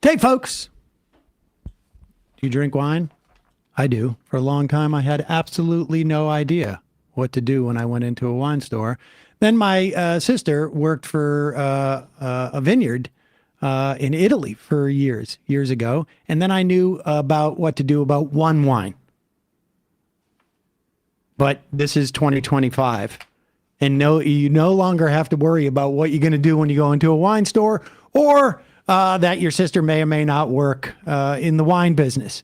Hey, folks. Do you drink wine? I do. For a long time, I had absolutely no idea what to do when I went into a wine store. Then my sister worked for a vineyard in Italy for years ago. And then I knew about what to do about one wine. But this is 2025. And no, you no longer have to worry about what you're going to do when you go into a wine store or that your sister may or may not work in the wine business.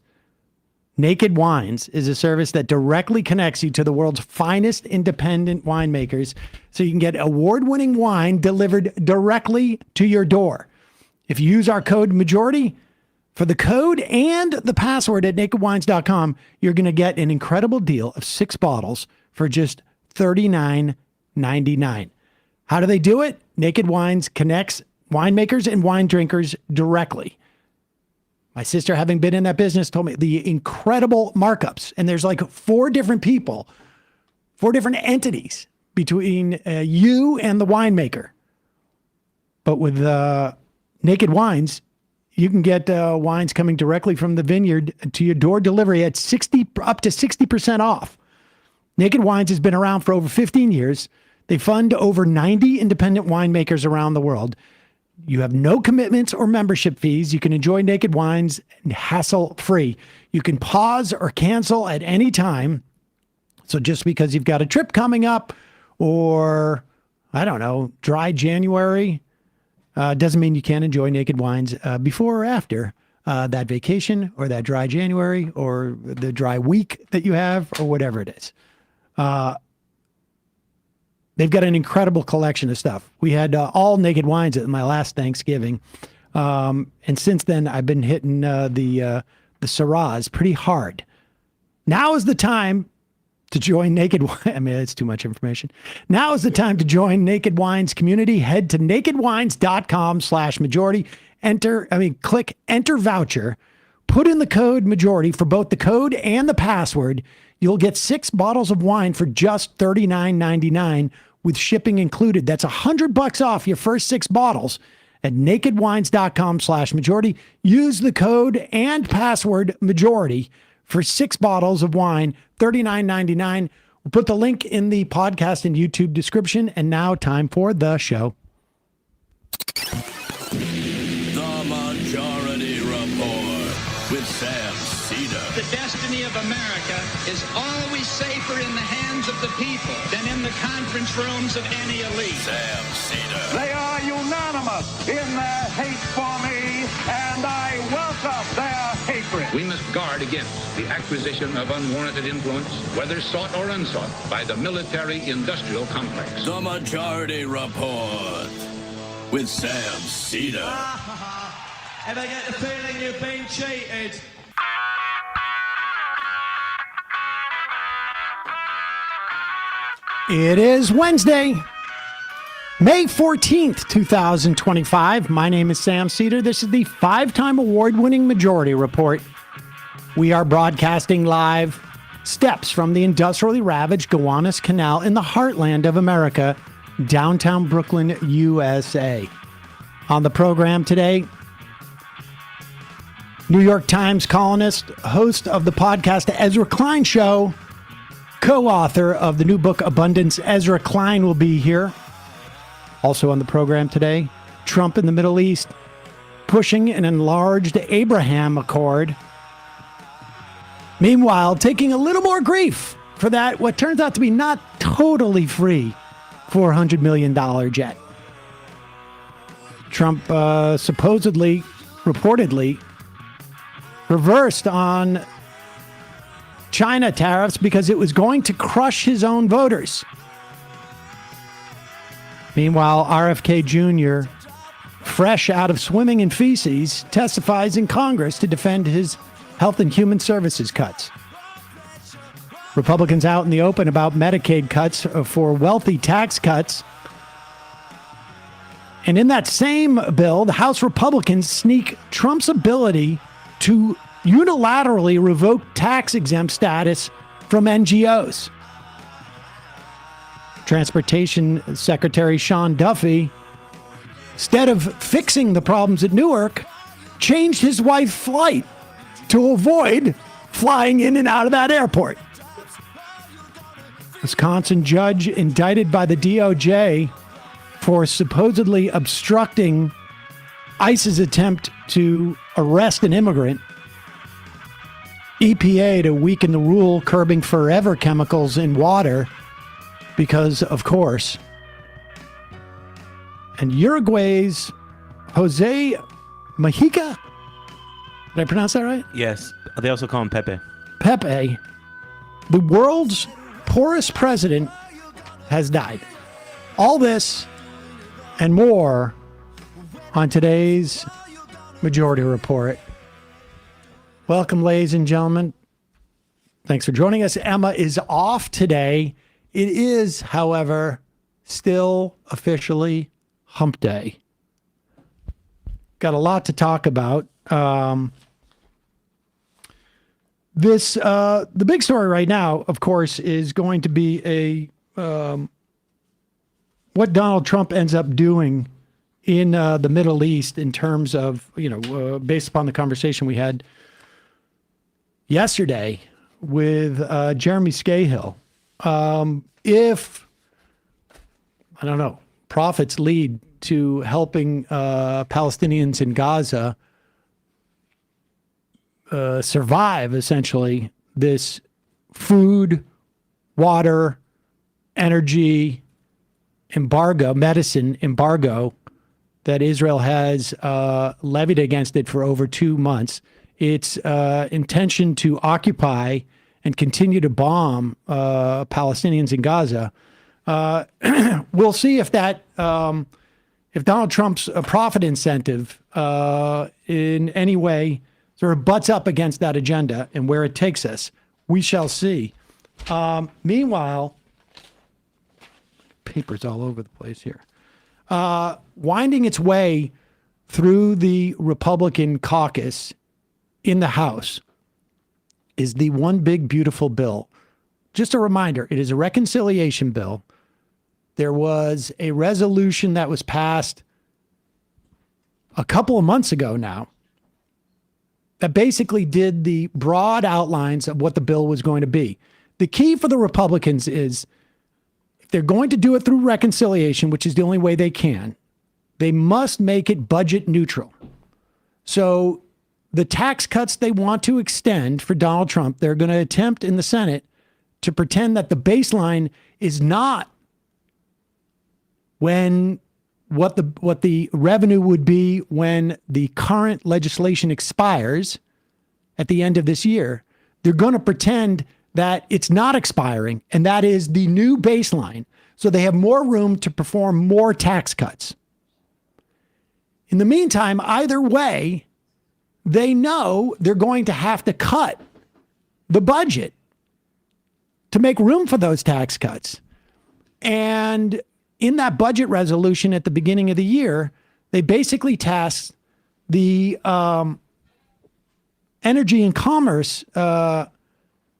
Naked Wines is a service that directly connects you to the world's finest independent winemakers so you can get award-winning wine delivered directly to your door. If you use our code MAJORITY, for the code and the password at nakedwines.com, you're going to get an incredible deal of 6 bottles for just $39.99. How do they do it? Naked Wines connects winemakers and wine drinkers directly. My sister, having been in that business, told me the incredible markups. And there's like 4 different people, 4 different entities between you and the winemaker. But with Naked Wines, you can get wines coming directly from the vineyard to your door delivery at up to 60% off. Naked Wines has been around for over 15 years. They fund over 90 independent winemakers around the world. You have no commitments or membership fees. You can enjoy Naked Wines hassle-free. You can pause or cancel at any time. So just because you've got a trip coming up or, I don't know, dry January, doesn't mean you can't enjoy Naked Wines before or after that vacation or that dry January or the dry week that you have or whatever it is. They've got an incredible collection of stuff. We had all Naked Wines at my last Thanksgiving. And since then, I've been hitting the Syrahs pretty hard. Now is the time to join Naked Wines. I mean, it's too much information. Now is the time to join Naked Wines community. Head to nakedwines.com/majority. Click enter voucher. Put in the code majority for both the code and the password. You'll get 6 bottles of wine for just $39.99 with shipping included. That's $100 off your first 6 bottles at nakedwines.com/majority. Use the code and password majority for 6 bottles of wine, $39.99. We'll put the link in the podcast and YouTube description. And now time for the show. The Majority Report with Sam Seder. The destiny of America is always safer in the hands of the people than in the conference rooms of any elite. Sam Seder. They are unanimous in their hate for me, and I welcome their hatred. We must guard against the acquisition of unwarranted influence, whether sought or unsought, by the military-industrial complex. The Majority Report with Sam Seder. Ever get the feeling you've been cheated? It is Wednesday, May 14th, 2025. My name is Sam Seder. This is the 5-time award-winning Majority Report. We are broadcasting live steps from the industrially ravaged Gowanus Canal in the heartland of America, downtown Brooklyn, USA. On the program today, New York Times columnist, host of the podcast Ezra Klein Show, co-author of the new book Abundance, Ezra Klein, will be here. Also on the program today, Trump in the Middle East, pushing an enlarged Abraham Accord. Meanwhile, taking a little more grief for that, what turns out to be not totally free $400 million jet. Trump reportedly, reversed on China tariffs because it was going to crush his own voters. Meanwhile, RFK Jr., fresh out of swimming in feces, testifies in Congress to defend his Health and Human Services cuts. Republicans out in the open about Medicaid cuts for wealthy tax cuts. And in that same bill, the House Republicans sneak Trump's ability to unilaterally revoke tax-exempt status from NGOs. Transportation Secretary Sean Duffy, instead of fixing the problems at Newark, changed his wife's flight to avoid flying in and out of that airport. Wisconsin judge indicted by the DOJ for supposedly obstructing ICE's attempt to arrest an immigrant. EPA to weaken the rule curbing forever chemicals in water because, of course. And Uruguay's Jose Mujica, did I pronounce that right? Yes. They also call him Pepe. Pepe, the world's poorest president, has died. All this and more on today's Majority Report. Welcome, ladies and gentlemen. Thanks for joining us. Emma is off today. It is, however, still officially hump day. Got a lot to talk about. The big story right now, of course, is going to be what Donald Trump ends up doing in the Middle East in terms of, based upon the conversation we had yesterday with Jeremy Scahill. If, I don't know, profits lead to helping Palestinians in Gaza survive, essentially, this food, water, energy embargo, medicine embargo that Israel has levied against it for over 2 months. Its intention to occupy and continue to bomb Palestinians in Gaza. We'll see if that, if Donald Trump's profit incentive in any way sort of butts up against that agenda and where it takes us. We shall see. Meanwhile, papers all over the place here. Winding its way through the Republican caucus in the House is the One Big Beautiful Bill. Just a reminder, it is a reconciliation bill. There was a resolution that was passed a couple of months ago now that basically did the broad outlines of what the bill was going to be. The key for the Republicans is if they're going to do it through reconciliation, which is the only way they can, they must make it budget neutral. So the tax cuts they want to extend for Donald Trump, they're going to attempt in the Senate to pretend that the baseline is not when what the revenue would be when the current legislation expires at the end of this year. They're going to pretend that it's not expiring, and that is the new baseline. So they have more room to perform more tax cuts. In the meantime, either way, they know they're going to have to cut the budget to make room for those tax cuts. And in that budget resolution at the beginning of the year, they basically tasked the Energy and Commerce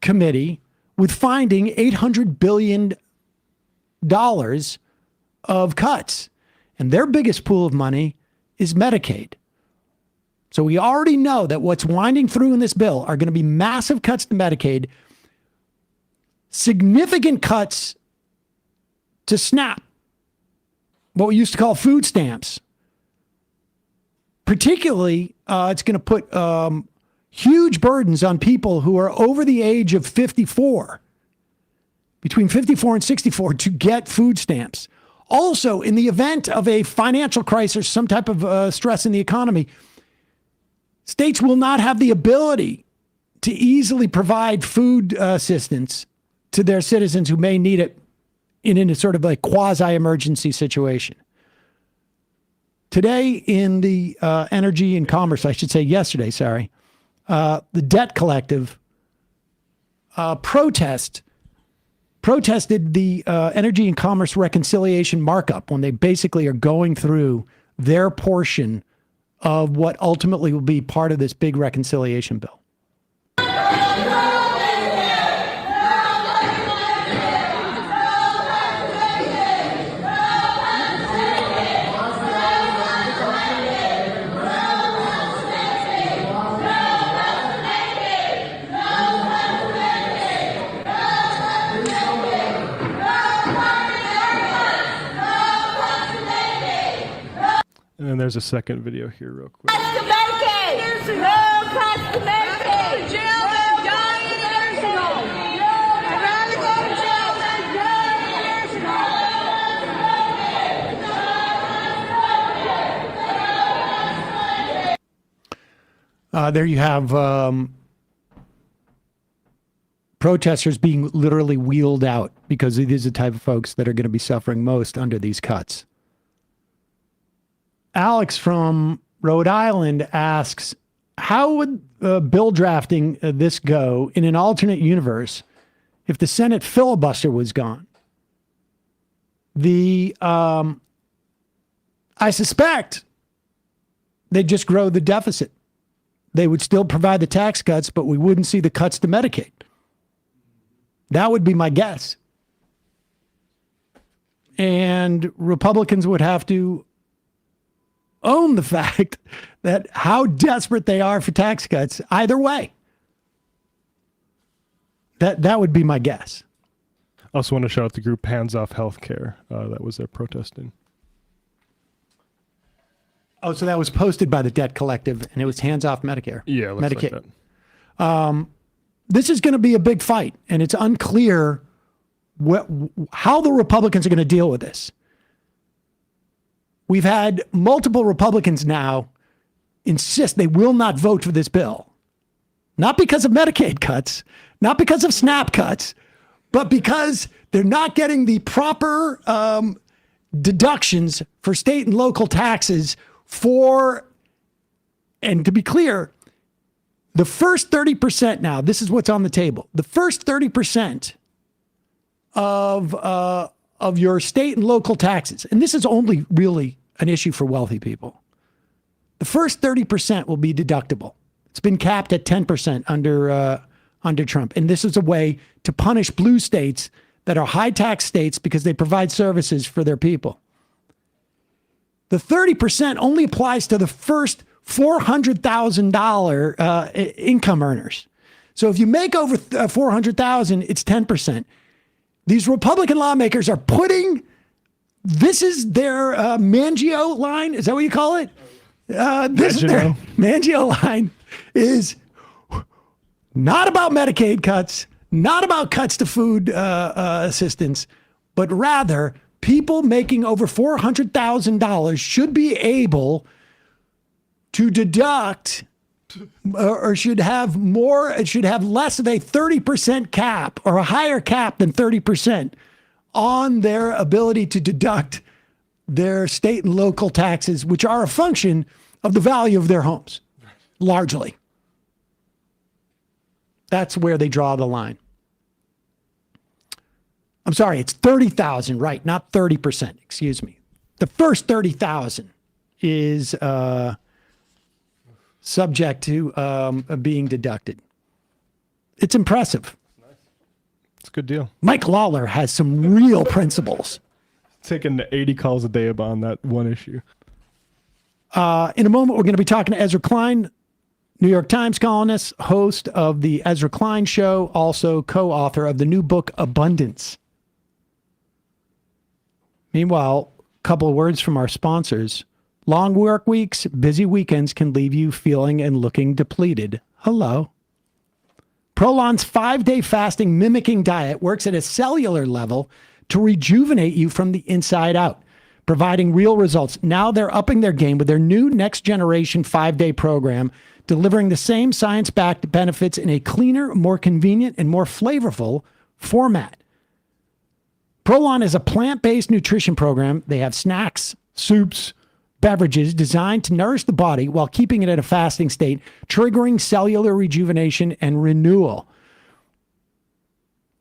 Committee with finding $800 billion of cuts. And their biggest pool of money is Medicaid. So we already know that what's winding through in this bill are going to be massive cuts to Medicaid, significant cuts to SNAP, what we used to call food stamps. Particularly, it's going to put huge burdens on people who are over the age of 54, between 54 and 64, to get food stamps. Also, in the event of a financial crisis, some type of stress in the economy, states will not have the ability to easily provide food assistance to their citizens who may need it in a sort of like quasi-emergency situation. Today in the Energy and Commerce, I should say yesterday, the Debt Collective protested the Energy and Commerce reconciliation markup when they basically are going through their portion of what ultimately will be part of this big reconciliation bill. there's a second video here real quick. Cuts to Medicaid! No cuts to Medicaid! Jailmen dying in nursing homes! I'd rather go to jail than die in nursing homes! There you have protesters being literally wheeled out because these are the type of folks that are going to be suffering most under these cuts. Alex from Rhode Island asks, how would bill drafting this go in an alternate universe if the Senate filibuster was gone? I suspect they'd just grow the deficit. They would still provide the tax cuts, but we wouldn't see the cuts to Medicaid. That would be my guess. And Republicans would have to own the fact that how desperate they are for tax cuts either way. That would be my guess. I also want to shout out the group Hands Off Healthcare that was there protesting. Oh, so that was posted by the Debt Collective, and it was Hands Off Medicare. Yeah, looks Medicaid. like that. This is going to be a big fight, and it's unclear how the Republicans are going to deal with this. We've had multiple Republicans now insist they will not vote for this bill. Not because of Medicaid cuts, not because of SNAP cuts, but because they're not getting the proper deductions for state and local taxes and to be clear, the first 30% now, this is what's on the table. The first 30% of your state and local taxes, and this is only really an issue for wealthy people. The first 30% will be deductible. It's been capped at 10% under Trump. And this is a way to punish blue states that are high tax states because they provide services for their people. The 30% only applies to the first $400,000 income earners. So if you make over $400,000, it's 10%. These Republican lawmakers are this is their Mangio line. Is that what you call it? This is their Mangio line is not about Medicaid cuts, not about cuts to food assistance, but rather people making over $400,000 should be able to deduct or should have less of a 30% cap or a higher cap than 30% on their ability to deduct their state and local taxes, which are a function of the value of their homes, largely. That's where they draw the line. I'm sorry, it's 30,000, right? Not 30%, excuse me. The first 30,000 is subject to being deducted. It's impressive. It's a good deal. Mike Lawler has some real principles. Taking 80 calls a day on that one issue. In a moment, we're going to be talking to Ezra Klein, New York Times columnist, host of the Ezra Klein Show, also co-author of the new book, Abundance. Meanwhile, a couple of words from our sponsors. Long work weeks, busy weekends can leave you feeling and looking depleted. Hello. Prolon's 5-day fasting mimicking diet works at a cellular level to rejuvenate you from the inside out, providing real results. Now they're upping their game with their new next generation 5-day program, delivering the same science-backed benefits in a cleaner, more convenient, and more flavorful format. Prolon is a plant-based nutrition program. They have snacks, soups, beverages designed to nourish the body while keeping it at a fasting state, triggering cellular rejuvenation and renewal.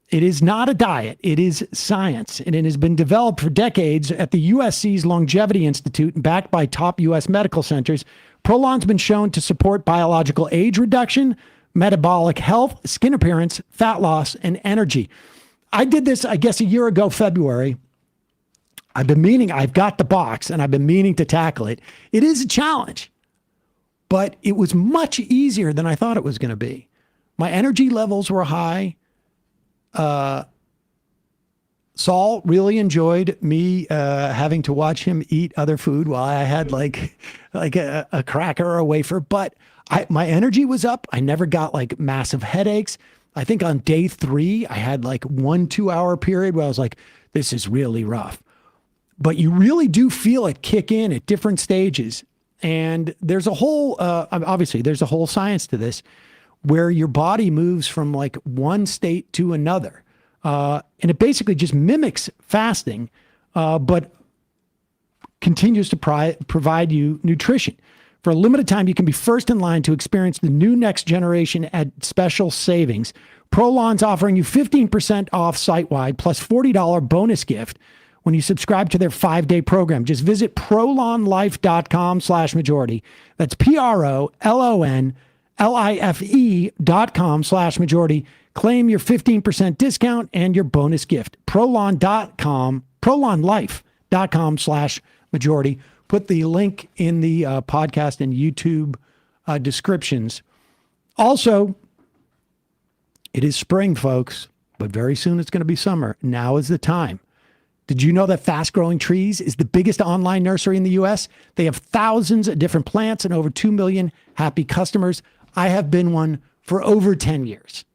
It is not a diet. It is science, and it has been developed for decades at the USC's Longevity Institute and backed by top U.S. medical centers. Prolon's been shown to support biological age reduction, metabolic health, skin appearance, fat loss, and energy. I did this, I guess, a year ago, February. I've got the box, and I've been meaning to tackle it. It is a challenge, but it was much easier than I thought it was going to be. My energy levels were high. Saul really enjoyed me having to watch him eat other food while I had like a cracker or a wafer. But my energy was up. I never got like massive headaches. I think on day 3, I had like 1-2 hour period where I was like, this is really rough. But you really do feel it kick in at different stages. And there's a whole, obviously, there's a whole science to this where your body moves from like one state to another. And it basically just mimics fasting, but continues to provide you nutrition. For a limited time, you can be first in line to experience the new next generation at special savings. Prolon's offering you 15% off site-wide plus $40 bonus gift when you subscribe to their 5-day program. Just visit prolonlife.com/majority. That's PROLONLIFE.com/majority. Claim your 15% discount and your bonus gift. prolonlife.com/majority. Put the link in the podcast and YouTube descriptions. Also, it is spring, folks, but very soon it's going to be summer. Now is the time. Did you know that Fast Growing Trees is the biggest online nursery in the U.S.? They have thousands of different plants and over 2 million happy customers. I have been one for over 10 years.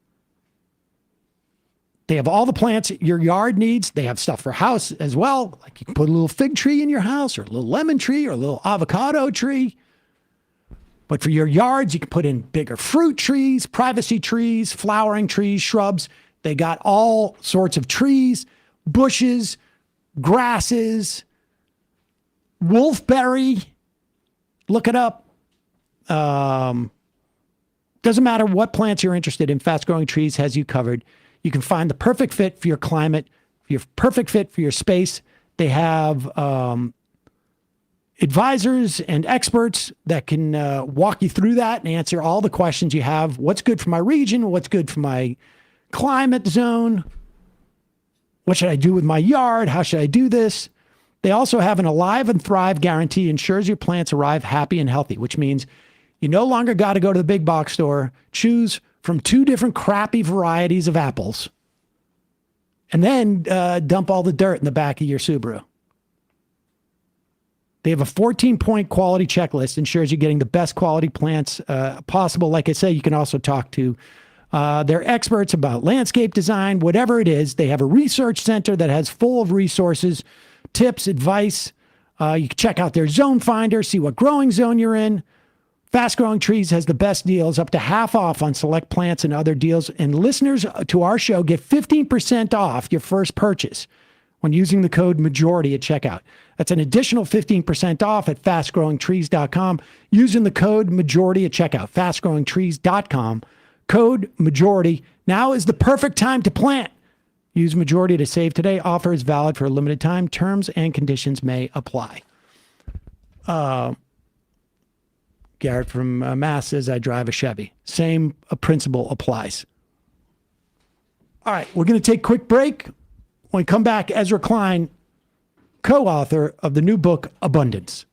They have all the plants your yard needs. They have stuff for house as well. Like you can put a little fig tree in your house or a little lemon tree or a little avocado tree. But for your yards, you can put in bigger fruit trees, privacy trees, flowering trees, shrubs. They got all sorts of trees, bushes, grasses, wolfberry. Look it up. Doesn't matter what plants you're interested in. Fast Growing Trees has you covered. You can find the perfect fit for your climate, your perfect fit for your space. They have advisors and experts that can walk you through that and answer all the questions you have. What's good for my region? What's good for my climate zone? What should I do with my yard? How should I do this? They also have an Alive and Thrive guarantee, ensures your plants arrive happy and healthy, which means you no longer got to go to the big box store, choose from 2 different crappy varieties of apples, and then dump all the dirt in the back of your Subaru. They have a 14-point quality checklist, ensures you're getting the best quality plants possible. Like I say, you can also talk to their experts about landscape design, whatever it is. They have a research center that has full of resources, tips, advice. You can check out their zone finder, see what growing zone you're in. Fast Growing Trees has the best deals, up to half off on select plants and other deals. And listeners to our show get 15% off your first purchase when using the code MAJORITY at checkout. That's an additional 15% off at fastgrowingtrees.com using the code MAJORITY at checkout. Fastgrowingtrees.com, code MAJORITY. Now is the perfect time to plant. Use Majority to save today. Offer is valid for a limited time. Terms and conditions may apply. Garrett from Mass says, I drive a Chevy. Same principle applies. All right, we're going to take a quick break. When we come back, Ezra Klein, co-author of the new book, Abundance.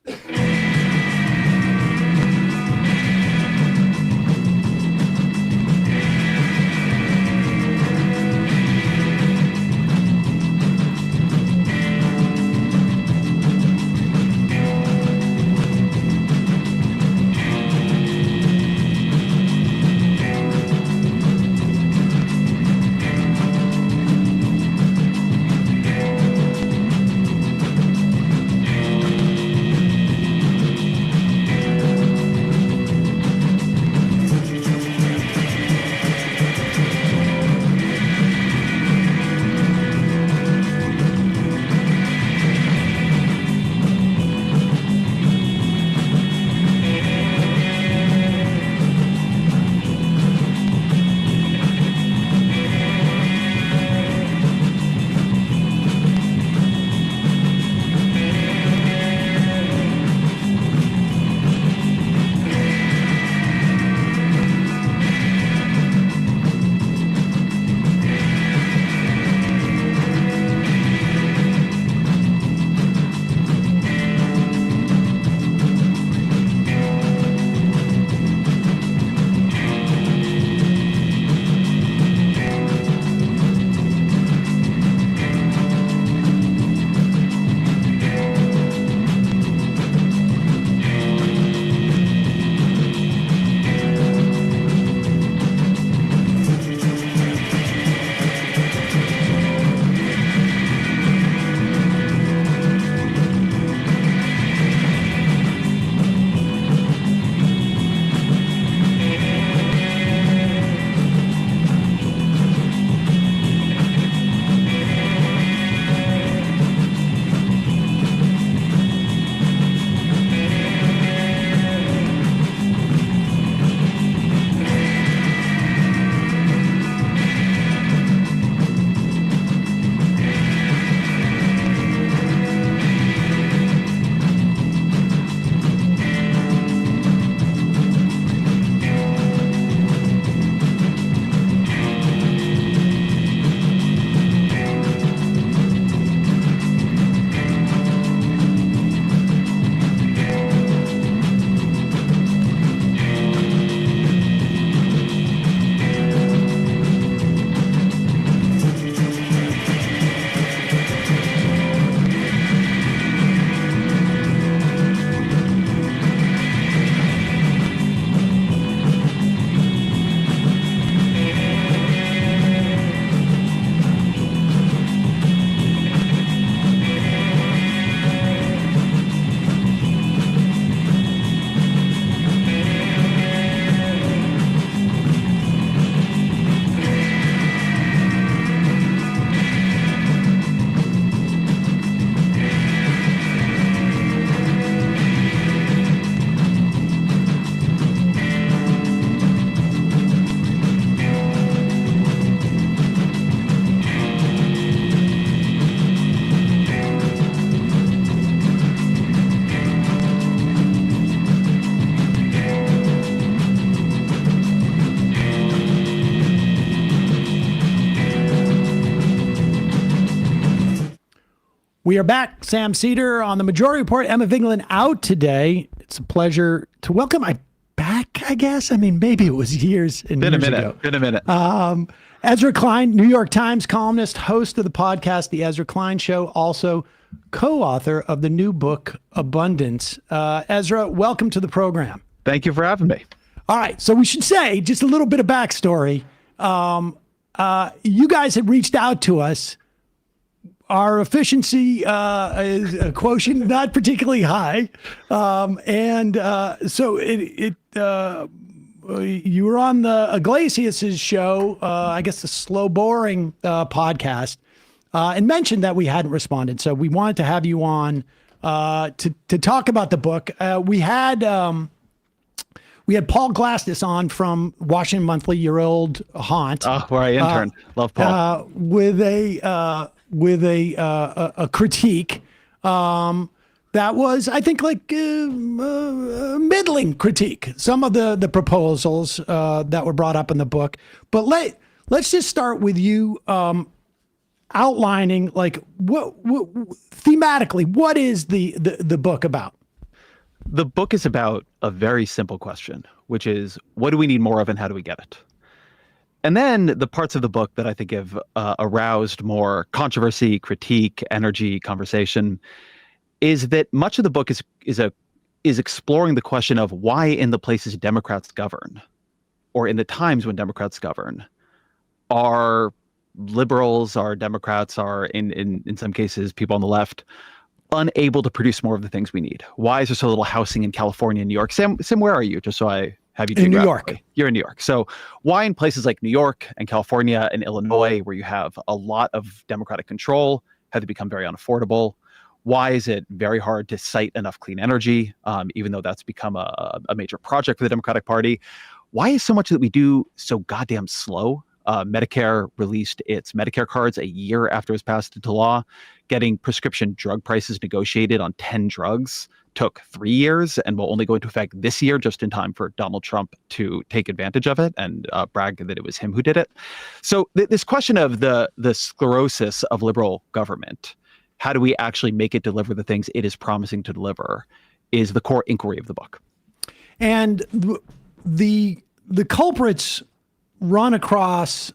We are back. Sam Seder on the Majority Report. Emma Vigeland out today. It's a pleasure to welcome I back, I guess. I mean, maybe it was years and years ago. Been a minute. Ezra Klein, New York Times columnist, host of the podcast, The Ezra Klein Show, also co-author of the new book, Abundance. Ezra, welcome to the program. Thank you for having me. All right. So we should say just a little bit of backstory. You guys had reached out to us. Our efficiency is a quotient not particularly high. So you were on the Iglesias' show, I guess the Slow Boring podcast, and mentioned that we hadn't responded. So we wanted to have you on to talk about the book. We had Paul Glastis on from Washington Monthly, your old haunt. Where I interned. Love Paul. With a critique that was, I think, like middling critique. Some of the proposals that were brought up in the book. But let's just start with you outlining, like, what thematically, what is the book about? The book is about a very simple question, which is, what do we need more of and how do we get it? And then the parts of the book that I think have aroused more controversy, critique, energy, conversation, is that much of the book is exploring the question of why in the places Democrats govern, or in the times when Democrats govern, are liberals, are Democrats, are in some cases people on the left, unable to produce more of the things we need. Why is there so little housing in California and New York? Sam, where are you? Just so I have you in New York. You're in New York. So why in places like New York and California and Illinois, where you have a lot of Democratic control, have they become very unaffordable? Why is it very hard to cite enough clean energy, even though that's become a major project for the Democratic Party? Why is so much that we do so goddamn slow? Medicare released its Medicare cards a year after it was passed into law. Getting prescription drug prices negotiated on 10 drugs took 3 years and will only go into effect this year, just in time for Donald Trump to take advantage of it and brag that it was him who did it. So this question of the sclerosis of liberal government, how do we actually make it deliver the things it is promising to deliver, is the core inquiry of the book. And the culprits run across,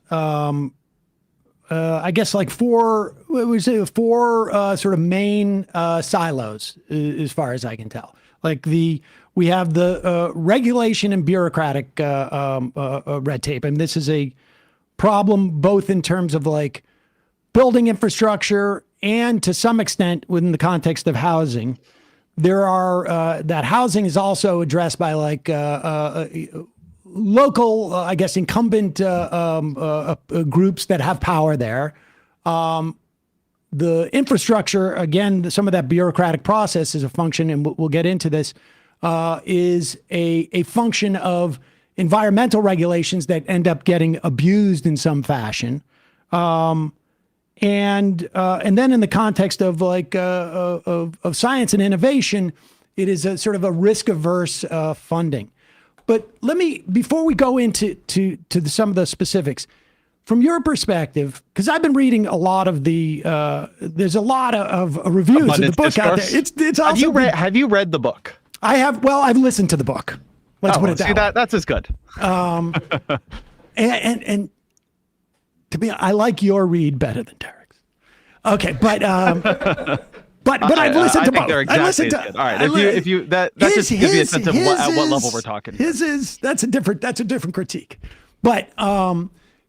I guess, like four sort of main silos, as far as I can tell. Like we have the regulation and bureaucratic red tape, and this is a problem both in terms of like building infrastructure and to some extent within the context of housing. There are that housing is also addressed by like local, I guess, incumbent groups that have power there. The infrastructure, again, some of that bureaucratic process is a function, and we'll get into this, is a function of environmental regulations that end up getting abused in some fashion. And then in the context of like of science and innovation, it is a sort of a risk-averse funding. But let me, before we go into some of the specifics, from your perspective, because I've been reading a lot of the, there's a lot of reviews of the book out there. It's also have you read the book? I have. Well, I've listened to the book. Let's put it that way. That's as good. And to me, I like your read better than Derek's. Okay, but I've listened to both. Exactly, I listened to. All right, if you that just gives you a sense of at what level we're talking. That's a different critique. But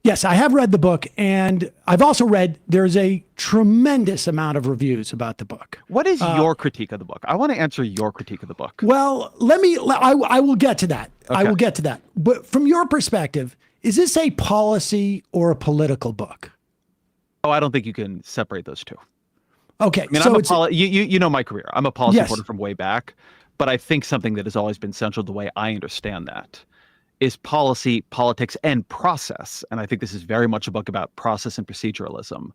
yes, I have read the book, and I've also read there's a tremendous amount of reviews about the book. What is your critique of the book? I want to answer your critique of the book. Well, I will get to that. Okay. I will get to that. But from your perspective, is this a policy or a political book? Oh, I don't think you can separate those two. Okay, I mean, so you know my career. I'm a policy yes. reporter from way back, but I think something that has always been central to the way I understand that is policy, politics, and process. And I think this is very much a book about process and proceduralism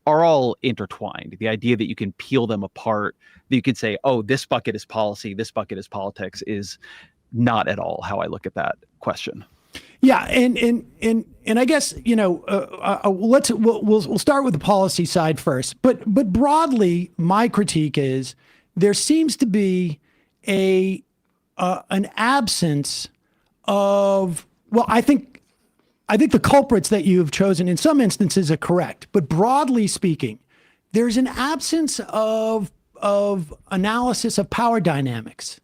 are all intertwined. The idea that you can peel them apart, that you could say, oh, this bucket is policy, this bucket is politics, is not at all how I look at that question. Yeah, and I guess we'll start with the policy side first. But broadly, my critique is there seems to be an absence of, well, I think the culprits that you have chosen in some instances are correct, but broadly speaking, there's an absence of analysis of power dynamics.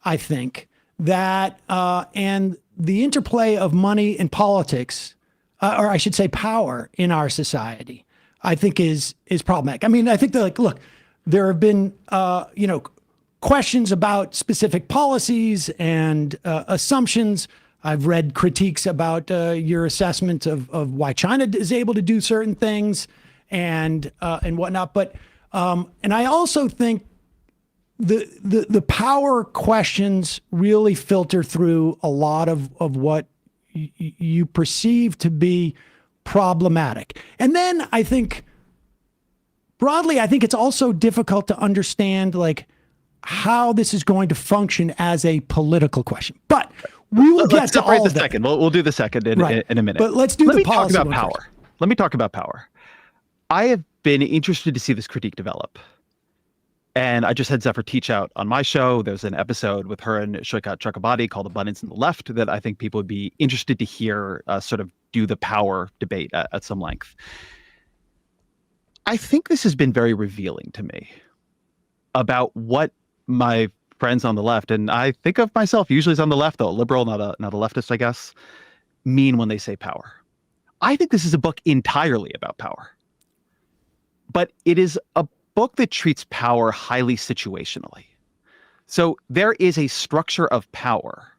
I think that and the interplay of money and politics, or I should say power in our society, I think is problematic. I mean, I think that, look, there have been, questions about specific policies and assumptions. I've read critiques about your assessment of why China is able to do certain things and whatnot. But and I also think the power questions really filter through a lot of what you perceive to be problematic. And then I think broadly, I think it's also difficult to understand like how this is going to function as a political question. But we will get to all of that. Second. We'll do the second in a minute. But let's do the policy. Talk about power. Let me talk about power. I have been interested to see this critique develop. And I just had Zephyr teach out on my show. There's an episode with her and Shoikat Chakrabarti called Abundance in the Left that I think people would be interested to hear sort of do the power debate at some length. I think this has been very revealing to me about what my friends on the left, and I think of myself usually as on the left, though, liberal, not a leftist, I guess, mean when they say power. I think this is a book entirely about power. But it is a book that treats power highly situationally. So there is a structure of power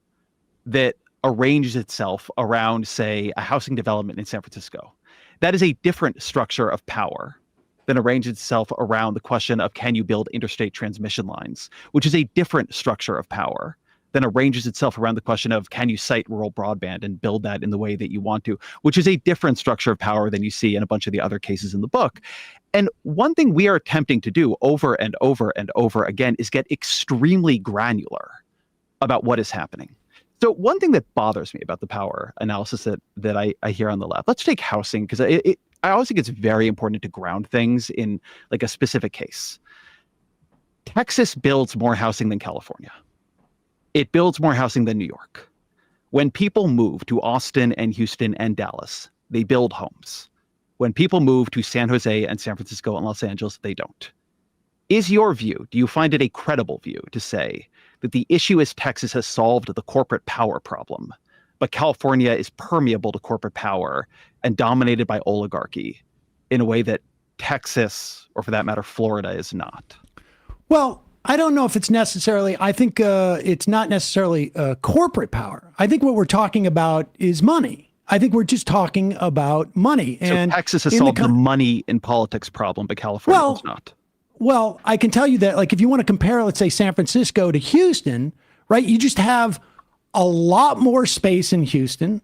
that arranges itself around, say, a housing development in San Francisco. That is a different structure of power than arranges itself around the question of can you build interstate transmission lines, which is a different structure of power than arranges itself around the question of can you site rural broadband and build that in the way that you want to, which is a different structure of power than you see in a bunch of the other cases in the book. And one thing we are attempting to do over and over and over again is get extremely granular about what is happening. So one thing that bothers me about the power analysis that I hear on the left, let's take housing, because I always think it's very important to ground things in like a specific case. Texas builds more housing than California. It builds more housing than New York. When people move to Austin and Houston and Dallas, they build homes. When people move to San Jose and San Francisco and Los Angeles, they don't. Is your view, do you find it a credible view to say that the issue is Texas has solved the corporate power problem, but California is permeable to corporate power and dominated by oligarchy in a way that Texas, or for that matter, Florida, is not? Well, I don't know if it's necessarily, I think it's not necessarily corporate power. I think what we're talking about is money. I think we're just talking about money. And so Texas has solved the money in politics problem, but California does not. Well, I can tell you that, like, if you want to compare, let's say, San Francisco to Houston, right? You just have a lot more space in Houston.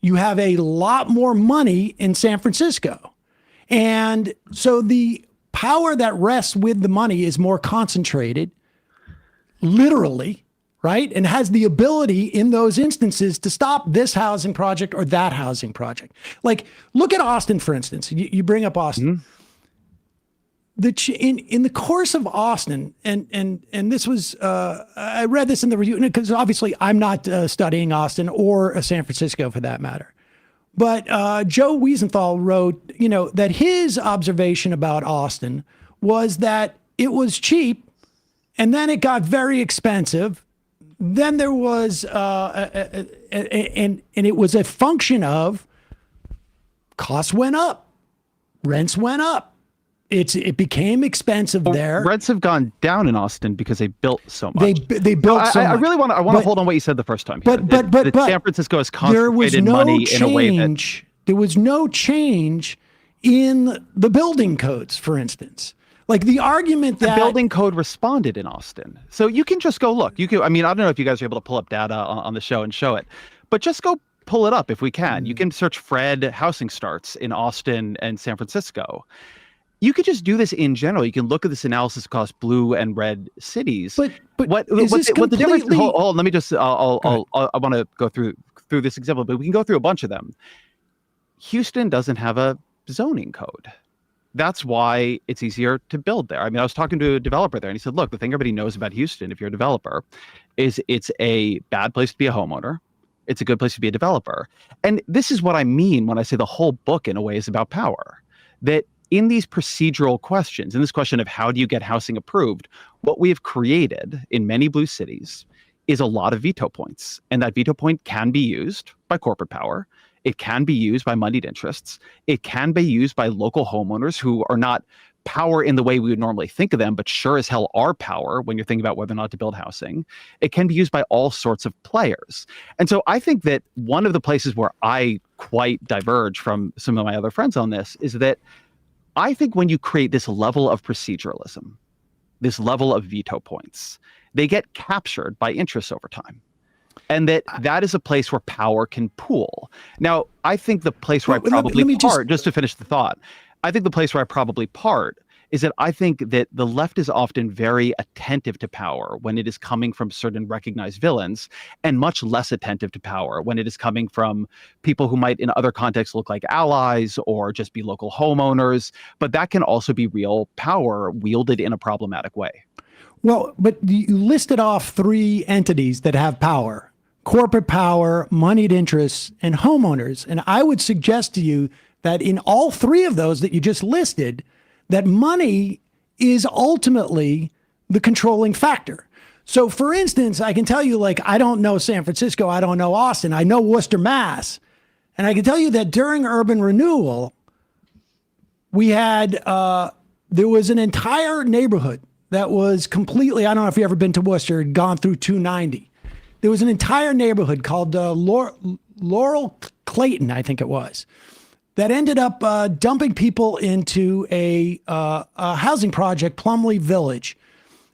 You have a lot more money in San Francisco. And so the power that rests with the money is more concentrated, literally, right? And has the ability in those instances to stop this housing project or that housing project. Like, look at Austin, for instance. You bring up Austin. Mm-hmm. In the course of Austin, and this was, I read this in the review, because obviously I'm not studying Austin or San Francisco for that matter. But Joe Wiesenthal wrote, that his observation about Austin was that it was cheap, and then it got very expensive. Then there was, and it was a function of costs went up, rents went up. It became expensive there. Rents have gone down in Austin because they built so much. They built so much. I really want to hold on what you said the first time. But San Francisco has concentrated money in a way that there was no change in the building codes, for instance. Like the argument that the building code responded in Austin. So you can just go look. I don't know if you guys are able to pull up data on the show and show it, but just go pull it up if we can. You can search Fred housing starts in Austin and San Francisco. you could just do this in general. You can look at this analysis across blue and red cities. But what the difference? Hold, let me just. I want to go through this example, but we can go through a bunch of them. Houston doesn't have a zoning code. That's why it's easier to build there. I mean, I was talking to a developer there, and he said, "Look, the thing everybody knows about Houston, if you're a developer, is it's a bad place to be a homeowner. It's a good place to be a developer." And this is what I mean when I say the whole book, in a way, is about power. That in these procedural questions, in this question of how do you get housing approved, what we have created in many blue cities is a lot of veto points. And that veto point can be used by corporate power. It can be used by moneyed interests. It can be used by local homeowners who are not power in the way we would normally think of them, but sure as hell are power when you're thinking about whether or not to build housing. It can be used by all sorts of players. And so I think that one of the places where I quite diverge from some of my other friends on this is that I think when you create this level of proceduralism, this level of veto points, they get captured by interests over time. And that is a place where power can pool. Now, I think the place where I probably part, just to finish the thought, I think the place where I probably part is that I think that the left is often very attentive to power when it is coming from certain recognized villains, and much less attentive to power when it is coming from people who might in other contexts look like allies or just be local homeowners. But that can also be real power wielded in a problematic way. Well, but you listed off three entities that have power: corporate power, moneyed interests, and homeowners. And I would suggest to you that in all three of those that you just listed, that money is ultimately the controlling factor. So for instance, I can tell you, like, I don't know San Francisco, I don't know Austin, I know Worcester, Mass. And I can tell you that during urban renewal, we had, there was an entire neighborhood that was completely, I don't know if you've ever been to Worcester, had gone through 290. There was an entire neighborhood called Laurel Clayton, I think it was, that ended up dumping people into a housing project, Plumley Village.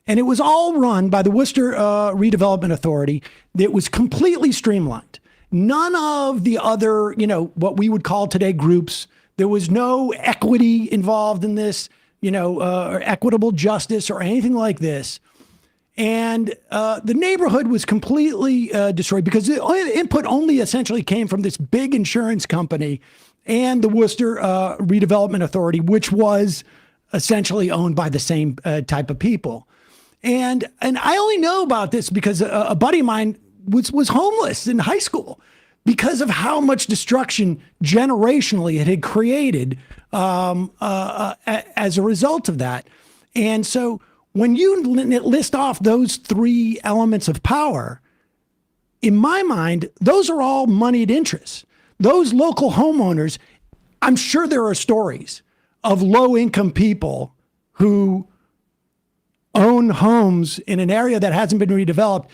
And it was all run by the Worcester Redevelopment Authority. It was completely streamlined. None of the other, what we would call today groups. There was no equity involved in this, or equitable justice or anything like this. And the neighborhood was completely destroyed because the input only essentially came from this big insurance company and the Worcester Redevelopment Authority, which was essentially owned by the same type of people. And I only know about this because a buddy of mine was homeless in high school because of how much destruction generationally it had created as a result of that. And so when you list off those three elements of power, in my mind, those are all moneyed interests. Those local homeowners, I'm sure there are stories of low-income people who own homes in an area that hasn't been redeveloped,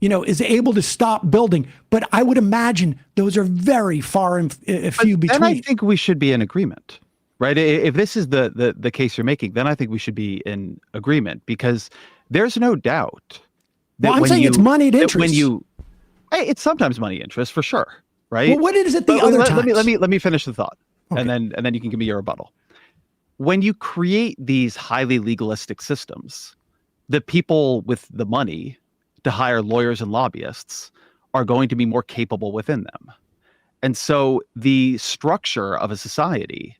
is able to stop building. But I would imagine those are very far and few between. And I think we should be in agreement, right? If this is the case you're making, then I think we should be in agreement, because there's no doubt that I'm saying it's moneyed interest. It's sometimes money interest for sure. Right. Well, what is it other times? Let me finish the thought, okay. and then you can give me your rebuttal. When you create these highly legalistic systems, the people with the money to hire lawyers and lobbyists are going to be more capable within them. And so the structure of a society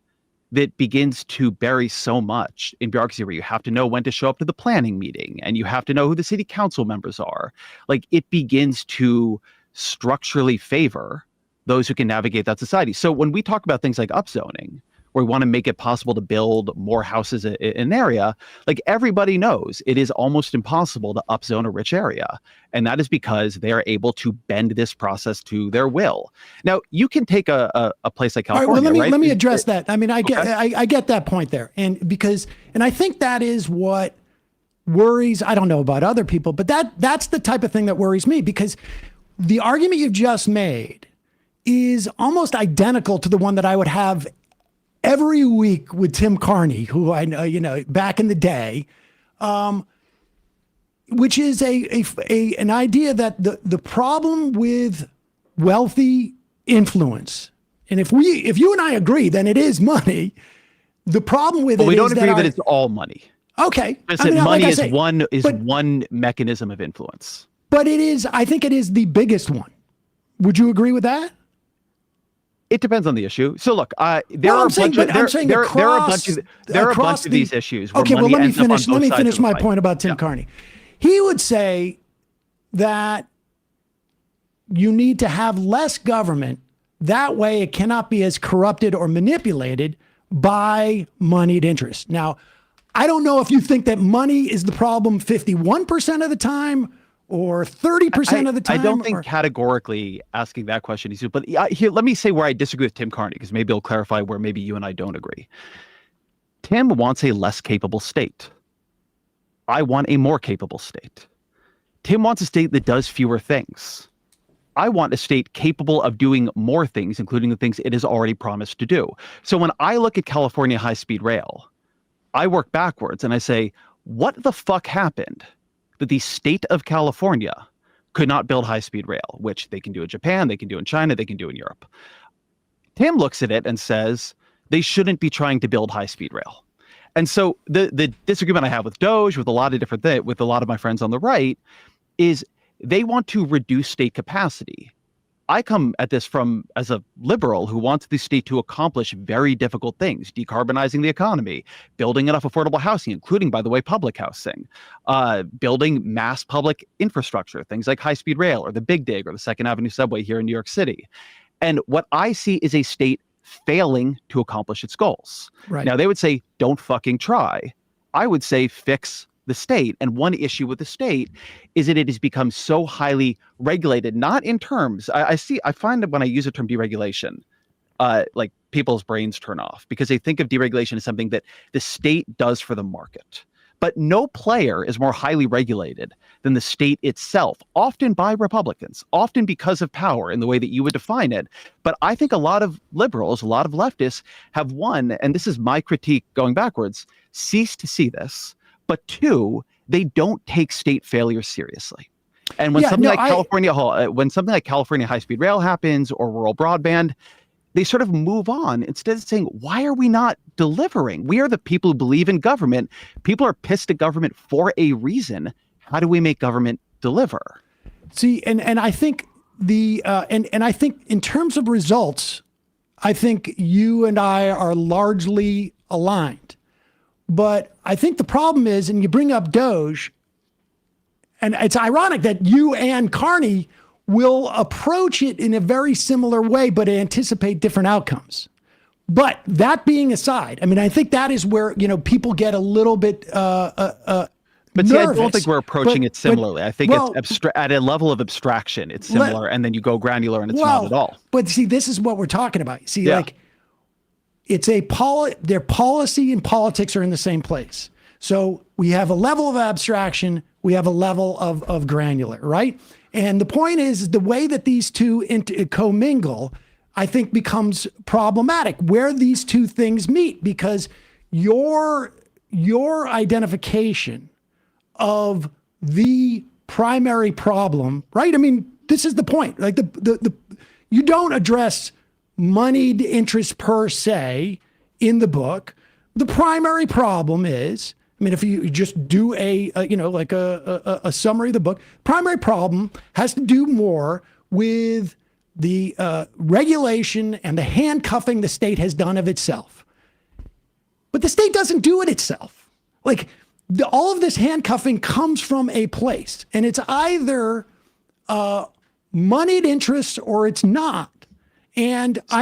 that begins to bury so much in bureaucracy, where you have to know when to show up to the planning meeting and you have to know who the city council members are, like, it begins to structurally favor those who can navigate that society. So when we talk about things like upzoning, where we want to make it possible to build more houses in an area, like, everybody knows it is almost impossible to upzone a rich area. And that is because they are able to bend this process to their will. Now, you can take a place like California, right? Let me address that. I mean, I get that point there. And I think that is what worries, I don't know about other people, but that's the type of thing that worries me, because the argument you've just made is almost identical to the one that I would have every week with Tim Carney, who I know, back in the day, which is an idea that the problem with wealthy influence, and if you and I agree, then it is money, The problem with But it we is don't agree that our- it's all money. Okay. Just I mean, that money like I is say, one mechanism of influence. But it is, I think it is the biggest one. Would you agree with that? It depends on the issue. So look, there Well, are I'm a saying, bunch but of I'm saying there are a across- bunch of there are a across bunch of the- these issues where Okay, well, money let me ends up on finish. both Let me sides finish of the my fight. point about Tim Yeah. Carney. He would say that you need to have less government. That way, it cannot be as corrupted or manipulated by moneyed interest. Now, I don't know if you think that money is the problem 51% of the time or 30% of the time. I don't think or- categorically asking that question is, but here, let me say where I disagree with Tim Carney, because maybe it'll clarify where maybe you and I don't agree. Tim wants a less capable state. I want a more capable state. Tim wants a state that does fewer things. I want a state capable of doing more things, including the things it has already promised to do. So when I look at California high-speed rail, I work backwards and I say, what the fuck happened that the state of California could not build high-speed rail, which they can do in Japan, they can do in China, they can do in Europe. Tim looks at it and says, they shouldn't be trying to build high-speed rail. And so the disagreement I have with Doge, with a lot of different things, with a lot of my friends on the right, is they want to reduce state capacity. I come at this as a liberal who wants the state to accomplish very difficult things: decarbonizing the economy, building enough affordable housing, including, by the way, public housing, building mass public infrastructure, things like high-speed rail or the Big Dig or the Second Avenue subway here in New York City. And what I see is a state failing to accomplish its goals. Right. Now, they would say, don't fucking try. I would say, fix the state. And one issue with the state is that it has become so highly regulated, not in terms, I find that when I use the term deregulation, like people's brains turn off because they think of deregulation as something that the state does for the market. But no player is more highly regulated than the state itself, often by Republicans, often because of power in the way that you would define it. But I think a lot of liberals, a lot of leftists have, one, and this is my critique going backwards, ceased to see this. But two, they don't take state failure seriously. And when something like California high-speed rail happens or rural broadband, they sort of move on instead of saying, why are we not delivering? We are the people who believe in government. People are pissed at government for a reason. How do we make government deliver? See, and I think and I think in terms of results, I think you and I are largely aligned. But I think the problem is, and you bring up Doge, and it's ironic that you and Carney will approach it in a very similar way, but anticipate different outcomes. But that being aside, I mean, I think that is where, people get a little bit But see, I don't think we're approaching it similarly. I think it's at a level of abstraction, it's similar, and then you go granular and it's not at all. But see, this is what we're talking about. See, like, it's their policy and politics are in the same place. So we have a level of abstraction, we have a level of granular, right? And the point is the way that these two commingle, I think, becomes problematic where these two things meet, because your identification of the primary problem, right? I mean, this is the point. Like you don't address moneyed interest per se in the book. The primary problem is, I mean, if you just do a summary of the book, primary problem has to do more with the regulation and the handcuffing the state has done of itself. But the state doesn't do it itself. Like all of this handcuffing comes from a place, and it's either moneyed interest or it's not. And I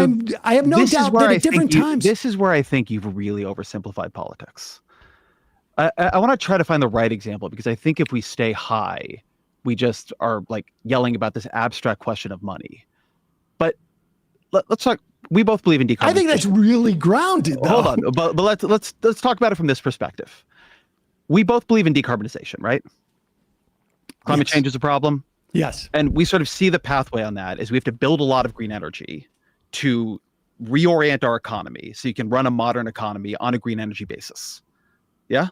have no doubt that at different times. This is where I think you've really oversimplified politics. I want to try to find the right example, because I think if we stay high, we just are like yelling about this abstract question of money. But let's talk. We both believe in decarbonization. I think that's really grounded, though. Hold on, but let's talk about it from this perspective. We both believe in decarbonization, right? Climate change is a problem. Yes. And we sort of see the pathway on that is we have to build a lot of green energy to reorient our economy so you can run a modern economy on a green energy basis. Yeah?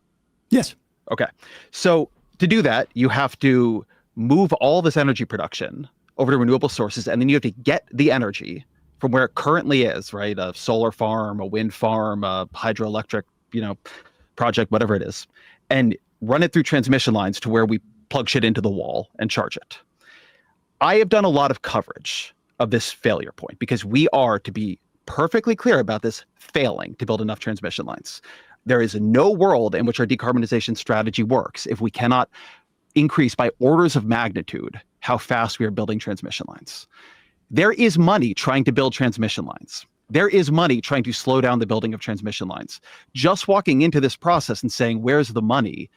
Yes. Okay. So to do that, you have to move all this energy production over to renewable sources, and then you have to get the energy from where it currently is, right? A solar farm, a wind farm, a hydroelectric, project, whatever it is, and run it through transmission lines to where we plug shit into the wall and charge it. I have done a lot of coverage of this failure point because we are, to be perfectly clear about this, failing to build enough transmission lines. There is no world in which our decarbonization strategy works if we cannot increase by orders of magnitude how fast we are building transmission lines. There is money trying to build transmission lines. There is money trying to slow down the building of transmission lines. Just walking into this process and saying, where's the money,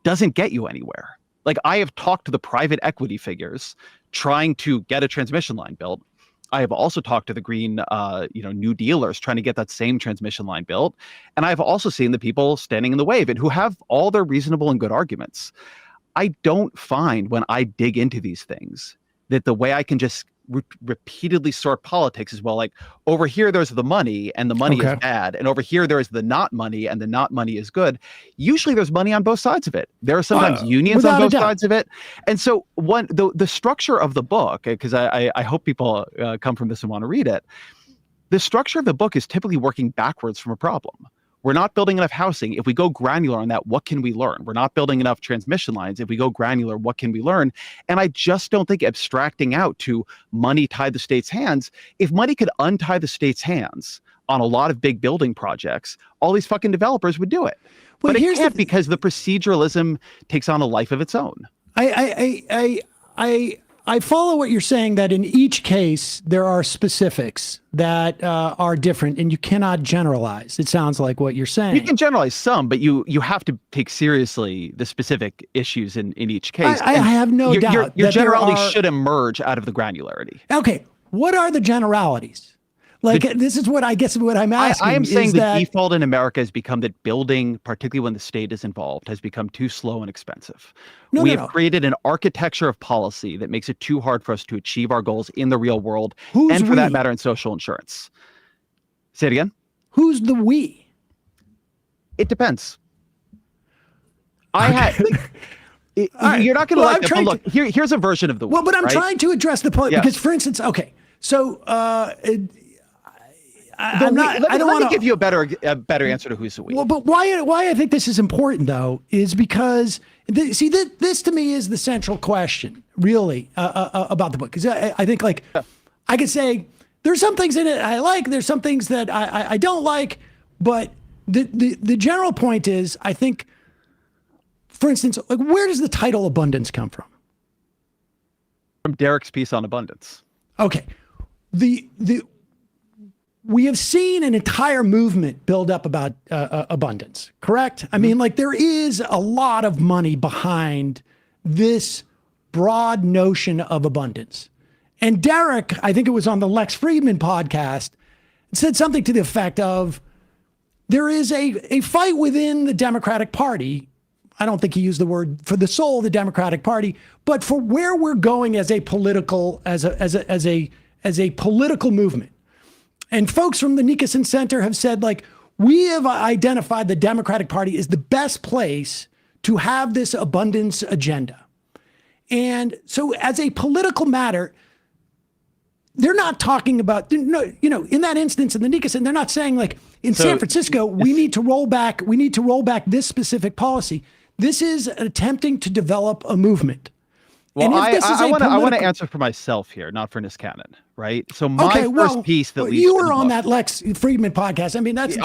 doesn't get you anywhere. Like, I have talked to the private equity figures trying to get a transmission line built. I have also talked to the green, New Dealers trying to get that same transmission line built. And I've also seen the people standing in the way of it who have all their reasonable and good arguments. I don't find, when I dig into these things, that the way I can just repeatedly sort politics is, well, like, over here there's the money and the money is bad, and over here there is the not money and the not money is good. Usually there's money on both sides of it. There are sometimes unions on both sides of it. And so the structure of the book, because I hope people come from this and want to read it, the structure of the book is typically working backwards from a problem. We're not building enough housing. If we go granular on that, what can we learn? We're not building enough transmission lines. If we go granular, what can we learn? And I just don't think abstracting out to money tied the state's hands. If money could untie the state's hands on a lot of big building projects, all these fucking developers would do it. Well, but it can't because the proceduralism takes on a life of its own. I follow what you're saying, that in each case, there are specifics that are different and you cannot generalize. It sounds like what you're saying. You can generalize some, but you have to take seriously the specific issues in each case. I have no doubt. Your generality should emerge out of the granularity. Okay. What are the generalities? Like, this is what I guess what I'm asking. I am saying the default in America has become that building, particularly when the state is involved, has become too slow and expensive. We have created an architecture of policy that makes it too hard for us to achieve our goals in the real world, and for that matter, in social insurance. Say it again. Who's the we? It depends. You're not going to like it, but look, here's a version of the we. Well, but I'm trying to address the point, because, for instance, so I don't want to give you a better answer to who's the we. Well, but why I think this is important, though, is because this to me is the central question, really, about the book. Because I think, like, I could say there's some things in it I like, there's some things that I don't like, but the general point is, I think, for instance, like, where does the title abundance come from? From Derek's piece on abundance. Okay. We have seen an entire movement build up about abundance, correct? I mean, like, there is a lot of money behind this broad notion of abundance. And Derek, I think it was on the Lex Friedman podcast, said something to the effect of, there is a fight within the Democratic Party. I don't think he used the word for the soul of the Democratic Party, but for where we're going as a political movement. And folks from the Nicholson Center have said, like, we have identified the Democratic Party as the best place to have this abundance agenda. And so as a political matter, they're not talking about, in that instance in the Nicholson, they're not saying, like, in San Francisco, we need to roll back this specific policy. This is attempting to develop a movement. Well, I want to answer for myself here, not for Niskanen, right? So my first piece that leads you were on that Lex Friedman podcast. I mean, that's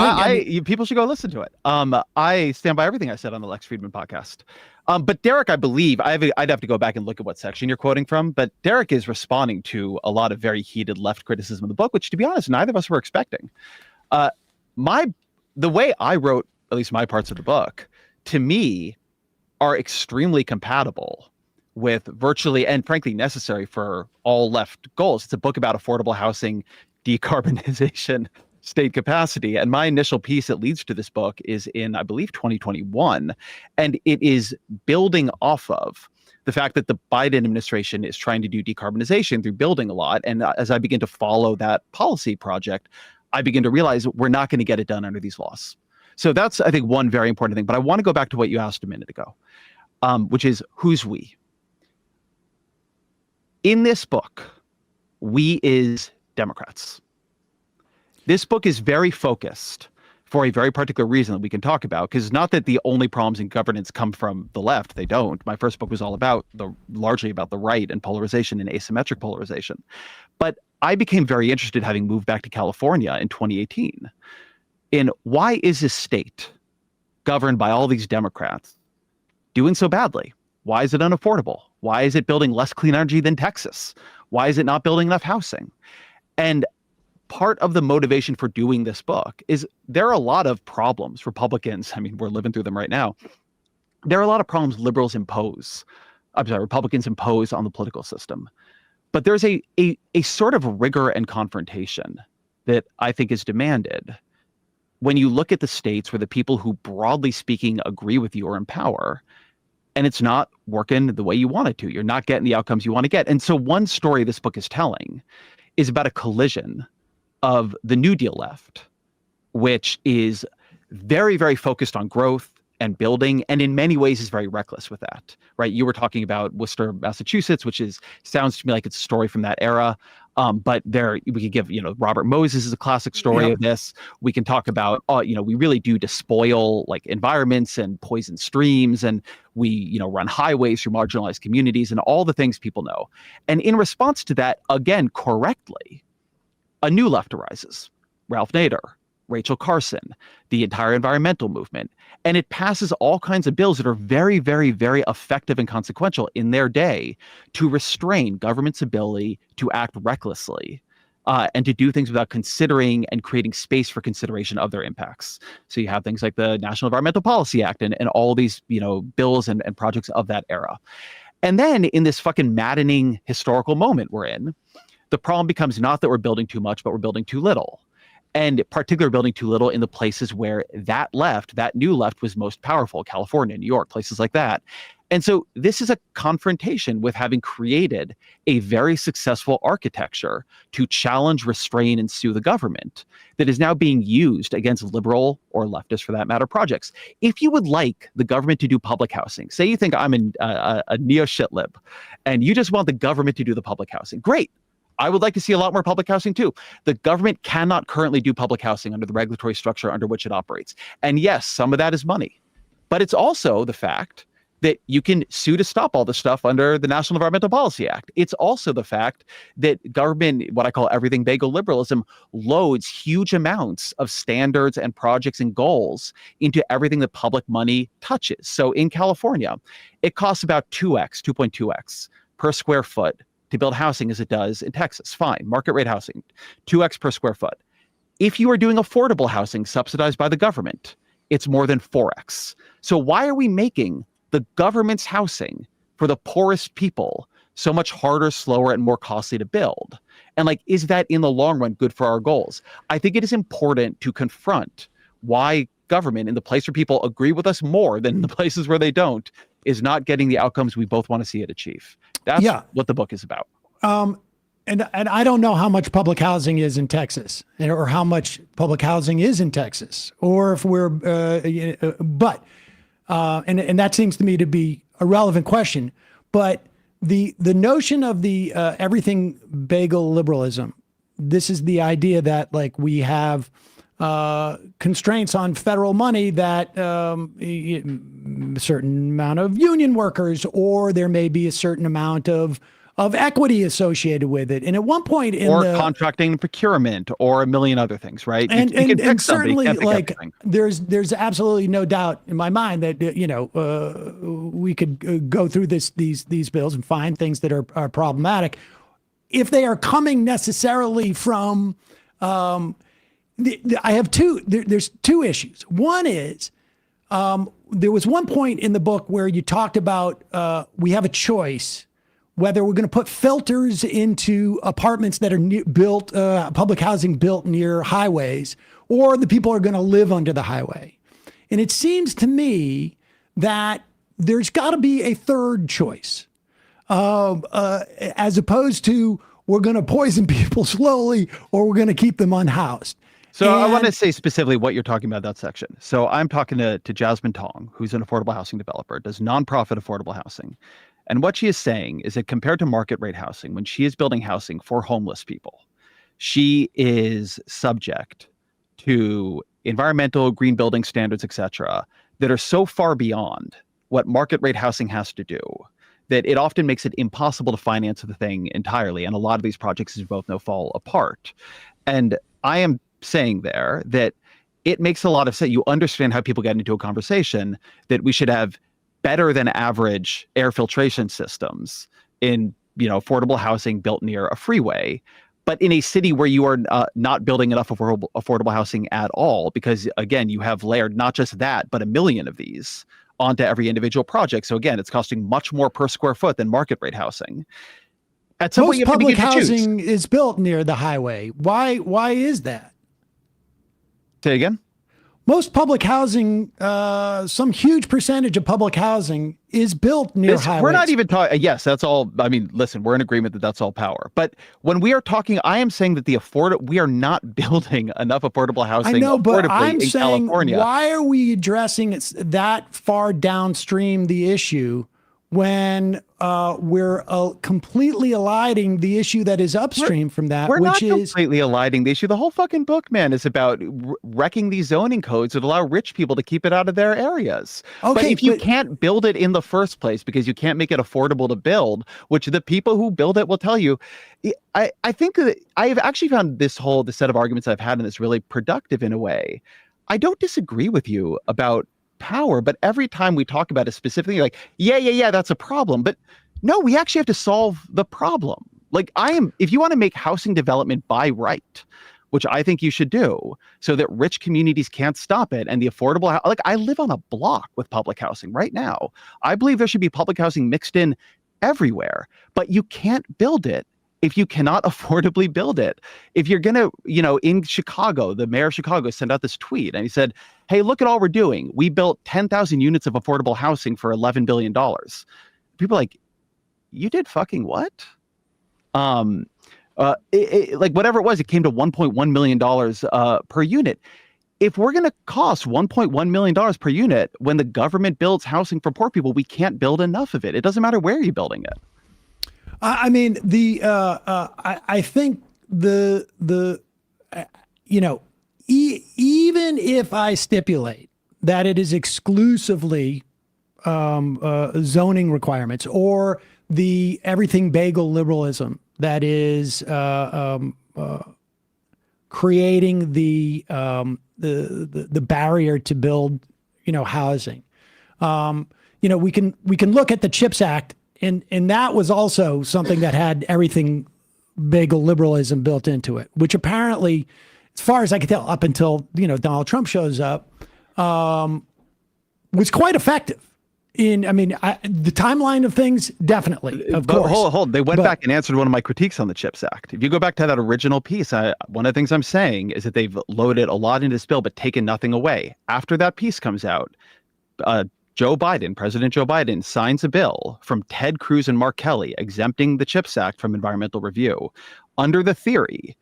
people should go listen to it. I stand by everything I said on the Lex Friedman podcast. But Derek, I believe I'd have to go back and look at what section you're quoting from. But Derek is responding to a lot of very heated left criticism of the book, which, to be honest, neither of us were expecting. The way I wrote, at least my parts of the book, to me, are extremely compatible with virtually, and frankly necessary for all left goals. It's a book about affordable housing, decarbonization, state capacity. And my initial piece that leads to this book is in, I believe, 2021. And it is building off of the fact that the Biden administration is trying to do decarbonization through building a lot. And as I begin to follow that policy project, I begin to realize we're not going to get it done under these laws. So that's, I think, one very important thing. But I want to go back to what you asked a minute ago, which is, who's we? In this book, we is Democrats. This book is very focused for a very particular reason that we can talk about, because not that the only problems in governance come from the left. They don't. My first book was all about largely about the right and polarization and asymmetric polarization. But I became very interested, having moved back to California in 2018, in why is this state governed by all these Democrats doing so badly? Why is it unaffordable? Why is it building less clean energy than Texas? Why is it not building enough housing? And part of the motivation for doing this book is there are a lot of problems Republicans, I mean, we're living through them right now. There are a lot of problems Republicans impose on the political system. But there's a sort of rigor and confrontation that I think is demanded when you look at the states where the people who, broadly speaking, agree with you are in power, and it's not working the way you want it to. You're not getting the outcomes you want to get. And so one story this book is telling is about a collision of the New Deal left, which is very, very focused on growth and building, and in many ways is very reckless with that, right? You were talking about Worcester, Massachusetts, which sounds to me like it's a story from that era. But we could give, Robert Moses is a classic story of this. We can talk about, we really do despoil like environments and poison streams, and we, run highways through marginalized communities and all the things people know. And in response to that, again, correctly, a new left arises. Ralph Nader, Rachel Carson, the entire environmental movement. And it passes all kinds of bills that are very, very, very effective and consequential in their day to restrain government's ability to act recklessly and to do things without considering and creating space for consideration of their impacts. So you have things like the National Environmental Policy Act and all these, bills and projects of that era. And then in this fucking maddening historical moment we're in, the problem becomes not that we're building too much, but we're building too little. And particularly building too little in the places where that new left was most powerful, California, New York, places like that. And so this is a confrontation with having created a very successful architecture to challenge, restrain, and sue the government that is now being used against liberal or leftist, for that matter, projects. If you would like the government to do public housing, say you think I'm a neo-shitlib, and you just want the government to do the public housing, great. I would like to see a lot more public housing too. The government cannot currently do public housing under the regulatory structure under which it operates. And yes, some of that is money, but it's also the fact that you can sue to stop all this stuff under the National Environmental Policy Act. It's also the fact that government, what I call everything bagel liberalism, loads huge amounts of standards and projects and goals into everything that public money touches. So in California, it costs about 2.2x per square foot to build housing as it does in Texas. Fine, market rate housing, 2x per square foot. If you are doing affordable housing subsidized by the government, it's more than 4x. So why are we making the government's housing for the poorest people so much harder, slower, and more costly to build? And is that in the long run good for our goals? I think it is important to confront why government, in the place where people agree with us more than in the places where they don't, is not getting the outcomes we both want to see it achieve. That's what the book is about. And I don't know how much public housing is in Texas, or how much public housing is in Texas, or if we're, and that seems to me to be a relevant question. But the notion of the everything bagel liberalism, this is the idea that we have constraints on federal money that a certain amount of union workers, or there may be a certain amount of equity associated with it. And at one point contracting and procurement, or a million other things, right? And certainly there's absolutely no doubt in my mind that, we could go through these bills and find things that are problematic if they are coming necessarily from, I have there's two issues. One is, there was one point in the book where you talked about, we have a choice whether we're going to put filters into apartments that are built, public housing built near highways, or the people are going to live under the highway. And it seems to me that there's got to be a third choice, as opposed to we're going to poison people slowly, or we're going to keep them unhoused. So I want to say specifically what you're talking about, that section. So I'm talking to Jasmine Tong, who's an affordable housing developer, does nonprofit affordable housing. And what she is saying is that compared to market rate housing, when she is building housing for homeless people, she is subject to environmental, green building standards, etc., that are so far beyond what market rate housing has to do that it often makes it impossible to finance the thing entirely. And a lot of these projects, as we both know, fall apart. And I am saying there that it makes a lot of sense. You understand how people get into a conversation that we should have better than average air filtration systems in, affordable housing built near a freeway, but in a city where you are not building enough affordable housing at all, because again, you have layered not just that, but a million of these onto every individual project. So again, it's costing much more per square foot than market rate housing. At some point, Most you have to public begin to choose. housing is built near the highway. Why is that? Say again? Most public housing, some huge percentage of public housing is built near highways. We're not even talking. Yes, that's all. I mean, listen, we're in agreement that that's all power. But when we are talking, I am saying that we are not building enough affordable housing. I know, but I'm in saying, California. why are we addressing that far downstream the issue when we're completely eliding the issue that is upstream from that, We're which not is completely eliding the issue. The whole fucking book, man, is about wrecking these zoning codes that allow rich people to keep it out of their areas. Okay, but if you can't build it in the first place because you can't make it affordable to build, which the people who build it will tell you, I think that I have actually found the set of arguments I've had in this really productive in a way. I don't disagree with you about power, but every time we talk about it specifically, you're like, yeah, that's a problem. But no, we actually have to solve the problem. Like if you want to make housing development by right, which I think you should do, so that rich communities can't stop it, and the affordable, like I live on a block with public housing right now. I believe there should be public housing mixed in everywhere, but you can't build it if you cannot affordably build it. If you're going to, in Chicago, the mayor of Chicago sent out this tweet and he said, hey, look at all we're doing. We built 10,000 units of affordable housing for $11 billion. People are like, you did fucking what? Like whatever it was, it came to $1.1 million per unit. If we're going to cost $1.1 million per unit when the government builds housing for poor people, we can't build enough of it. It doesn't matter where you're building it. I mean, I think even if I stipulate that it is exclusively zoning requirements or the everything bagel liberalism that is creating the barrier to build, housing. We can look at the CHIPS Act. And that was also something that had everything bagel liberalism built into it, which apparently, as far as I can tell, up until, Donald Trump shows up, was quite effective. The timeline of things, definitely, of course. Hold. They went back and answered one of my critiques on the CHIPS Act. If you go back to that original piece, one of the things I'm saying is that they've loaded a lot into this bill, but taken nothing away. After that piece comes out, President Joe Biden signs a bill from Ted Cruz and Mark Kelly exempting the CHIPS Act from environmental review under the theory,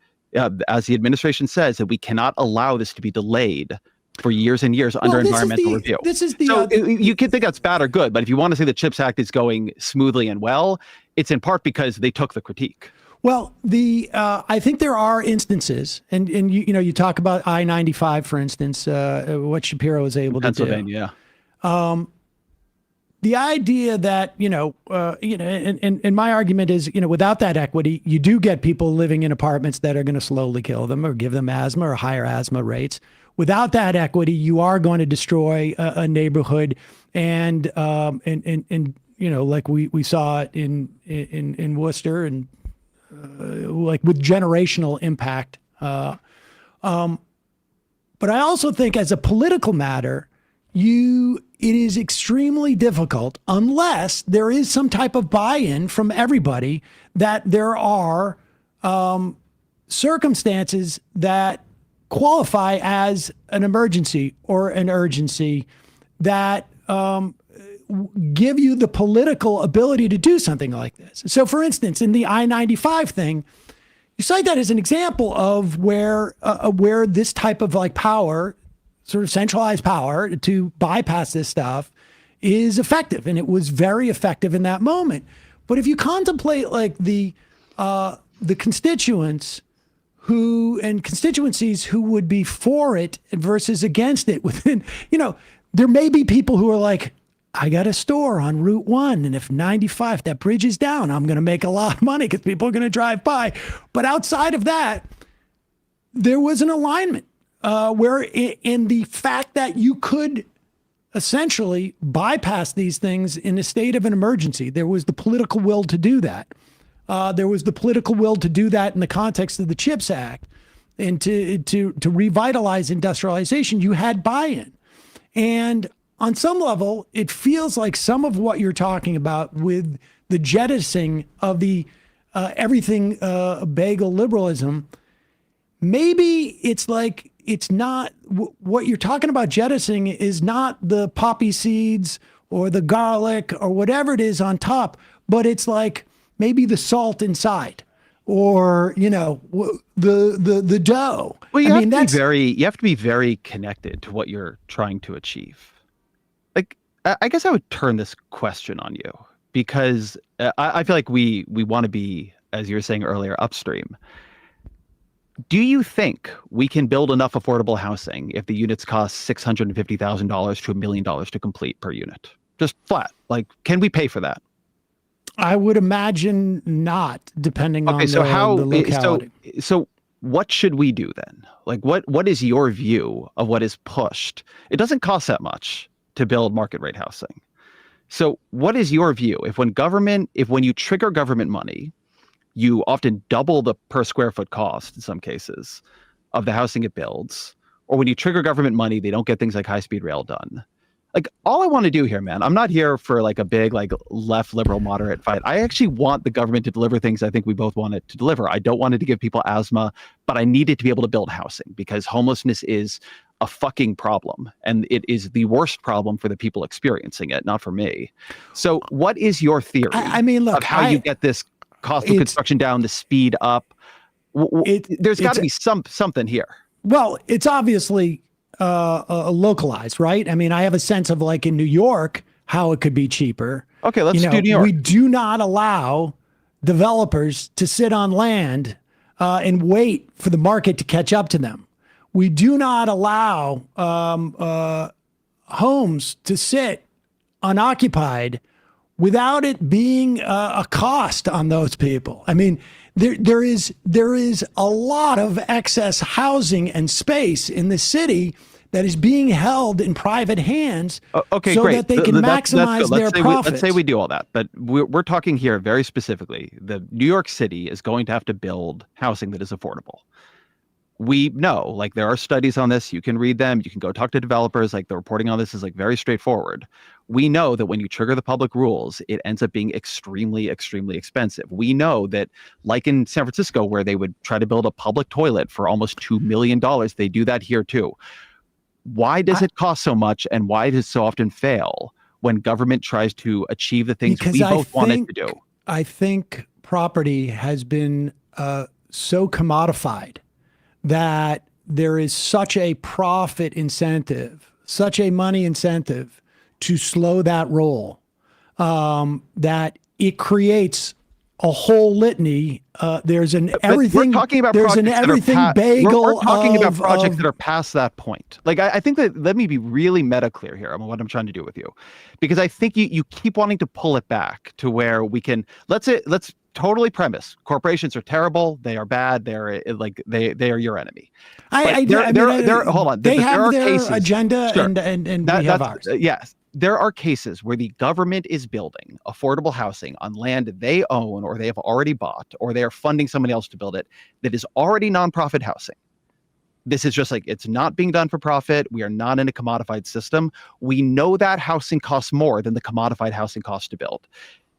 as the administration says, that we cannot allow this to be delayed for years and years under environmental review. You can think that's bad or good, but if you want to say the CHIPS Act is going smoothly and well, it's in part because they took the critique. Well, I think there are instances, and you talk about I-95, for instance, what Shapiro was able to do. Pennsylvania. The idea that, and my argument is, without that equity, you do get people living in apartments that are going to slowly kill them or give them asthma or higher asthma rates. Without that equity, you are going to destroy a neighborhood, and like we saw it in Worcester, and like with generational impact. But I also think, as a political matter, it is extremely difficult, unless there is some type of buy-in from everybody, that there are circumstances that qualify as an emergency or an urgency that give you the political ability to do something like this. So, for instance, in the I-95 thing, you cite that as an example of where this type of power, sort of centralized power to bypass this stuff, is effective, and it was very effective in that moment. But if you contemplate the constituents and constituencies who would be for it versus against it within, there may be people who are like, I got a store on Route 1, and if 95, that bridge is down, I'm going to make a lot of money because people are going to drive by. But outside of that, there was an alignment where in the fact that you could essentially bypass these things in a state of an emergency. There was the political will to do that. There was the political will to do that in the context of the CHIPS Act and to revitalize industrialization. You had buy-in. And on some level, it feels like some of what you're talking about with the jettisoning of the everything bagel liberalism, maybe it's like it's not what you're talking about jettisoning is not the poppy seeds or the garlic or whatever it is on top, but it's like maybe the salt inside or, the dough. Well, you have to be very connected to what you're trying to achieve. Like, I guess I would turn this question on you because I feel like we want to be, as you were saying earlier, upstream. Do you think we can build enough affordable housing if the units cost $650,000 to $1 million to complete per unit? Just flat. Like, can we pay for that? I would imagine not, depending on the locality. So what should we do then? Like, what is your view of what is pushed? It doesn't cost that much to build market rate housing. So what is your view? If when you trigger government money, you often double the per square foot cost in some cases of the housing it builds, or when you trigger government money, they don't get things like high-speed rail done. Like, all I want to do here, man, I'm not here for like a big, like left, liberal, moderate fight. I actually want the government to deliver things I think we both want it to deliver. I don't want it to give people asthma, but I need it to be able to build housing because homelessness is a fucking problem. And it is the worst problem for the people experiencing it, not for me. So what is your theory of how you get this cost of construction down, the speed up? There's got to be something here. Well, it's obviously localized, right? I mean, I have a sense of like in New York, how it could be cheaper. Okay, let's do New York. We do not allow developers to sit on land and wait for the market to catch up to them. We do not allow homes to sit unoccupied without it being a cost on those people. I mean, there is a lot of excess housing and space in the city that is being held in private hands so great. that they can maximize their profits. Let's say we do all that, but we're talking here very specifically. The New York City is going to have to build housing that is affordable. We know, like, there are studies on this. You can read them. You can go talk to developers. Like, the reporting on this is like very straightforward. We know that when you trigger the public rules, it ends up being extremely, extremely expensive. We know that, like in San Francisco, where they would try to build a public toilet for almost $2 million, they do that here too. Why does it cost so much, and why does it so often fail when government tries to achieve the things we both want it to do? I think property has been so commodified that there is such a profit incentive, such a money incentive to slow that roll, that it creates a whole litany. There's an everything. We're talking about there's an everything bagel. We're talking about projects that are past that point. Like, I think that, let me be really meta clear here on what I'm trying to do with you, because I think you keep wanting to pull it back to where we can. Let's totally premise corporations are terrible. They are bad. They're like they are your enemy. Hold on. They have their cases, agenda, sure, and we have ours. Yes. There are cases where the government is building affordable housing on land they own or they have already bought, or they are funding somebody else to build it, that is already nonprofit housing. This is just like, it's not being done for profit. We are not in a commodified system. We know that housing costs more than the commodified housing costs to build.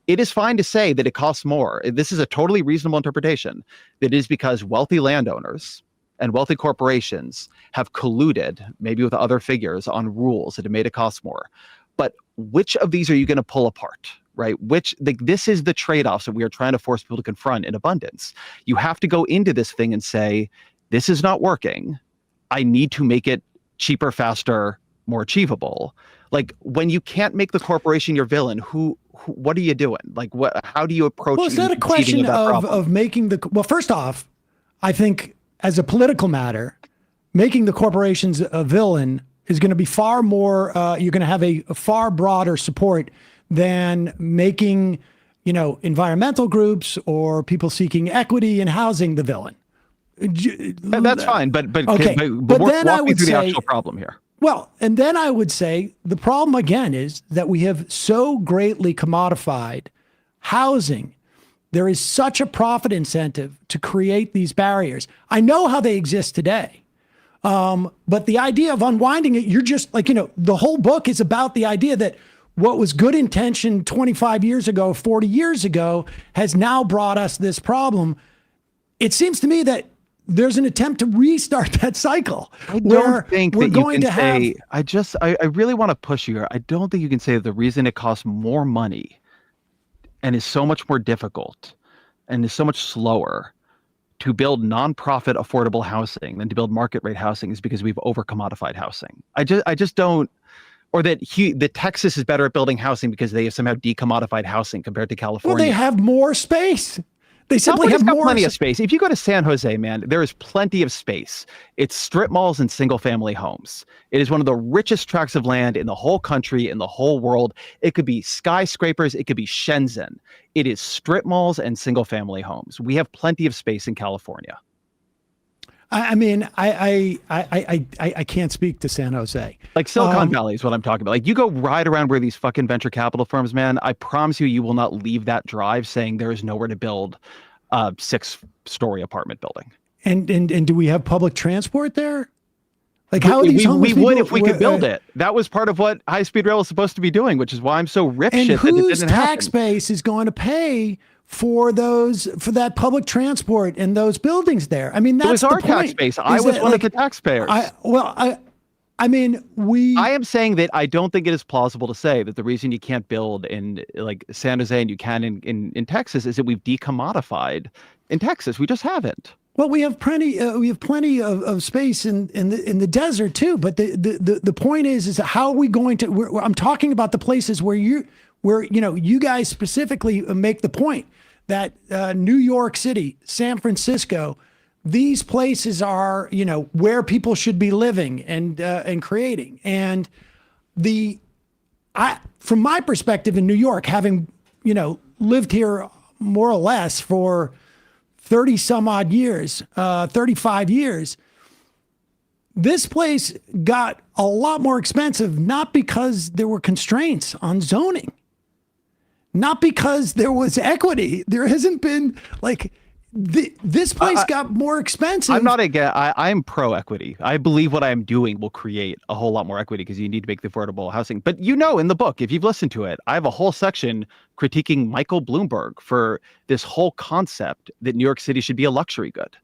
It is fine to say that it costs more. This is a totally reasonable interpretation. That is because wealthy landowners and wealthy corporations have colluded, maybe with other figures, on rules that have made it cost more. But which of these are you going to pull apart, right? This is the trade-offs that we are trying to force people to confront in abundance. You have to go into this thing and say, this is not working. I need to make it cheaper, faster, more achievable. Like, when you can't make the corporation your villain, what are you doing? Like, how do you approach? Well, it's not a question of making well, first off, I think as a political matter, making the corporations a villain is going to be far more, you're going to have a far broader support than making, environmental groups or people seeking equity in housing the villain. That's fine, but okay. But then I would through say the actual problem here. Well, and then I would say the problem again is that we have so greatly commodified housing. There is such a profit incentive to create these barriers. I know how they exist today. But the idea of unwinding it, you're just like, the whole book is about the idea that what was good intention 25 years ago, 40 years ago, has now brought us this problem. It seems to me that there's an attempt to restart that cycle. I don't think that you can say, have, I really want to push you here. I don't think you can say that the reason it costs more money and is so much more difficult and is so much slower to build nonprofit affordable housing than to build market rate housing is because we've over commodified housing. I just don't, or that Texas is better at building housing because they have somehow decommodified housing compared to California. Well, they have more space. They simply have more plenty of space. If you go to San Jose, man, there is plenty of space. It's strip malls and single family homes. It is one of the richest tracts of land in the whole country, in the whole world. It could be skyscrapers. It could be Shenzhen. It is strip malls and single family homes. We have plenty of space in California. I mean, I can't speak to San Jose. Like Silicon Valley is what I'm talking about. Like you go ride around where these fucking venture capital firms, man, I promise you will not leave that drive saying there is nowhere to build a 6-story apartment building. And do we have public transport there? Like how are these we would if we could build it. That was part of what high-speed rail is supposed to be doing, which is why I'm so rip shit that it didn't happen. And whose tax base is going to pay for that public transport and those buildings there? I mean, that's it was our tax base. I was one of the taxpayers. I mean, I am saying that I don't think it is plausible to say that the reason you can't build in like San Jose and you can in Texas is that we've decommodified in Texas. We just haven't. Well, we have plenty of space in the desert too. But the point is how are we going to? I'm talking about the places where you guys specifically make the point that New York City, San Francisco, these places are, where people should be living and creating. And from my perspective in New York, having, lived here more or less for 30 some odd years, 35 years, this place got a lot more expensive, not because there were constraints on zoning, not because there was equity. There hasn't been this place got more expensive. I'm not I'm pro equity. I believe what I'm doing will create a whole lot more equity because you need to make the affordable housing. But in the book, if you've listened to it, I have a whole section critiquing Michael Bloomberg for this whole concept that New York City should be a luxury good.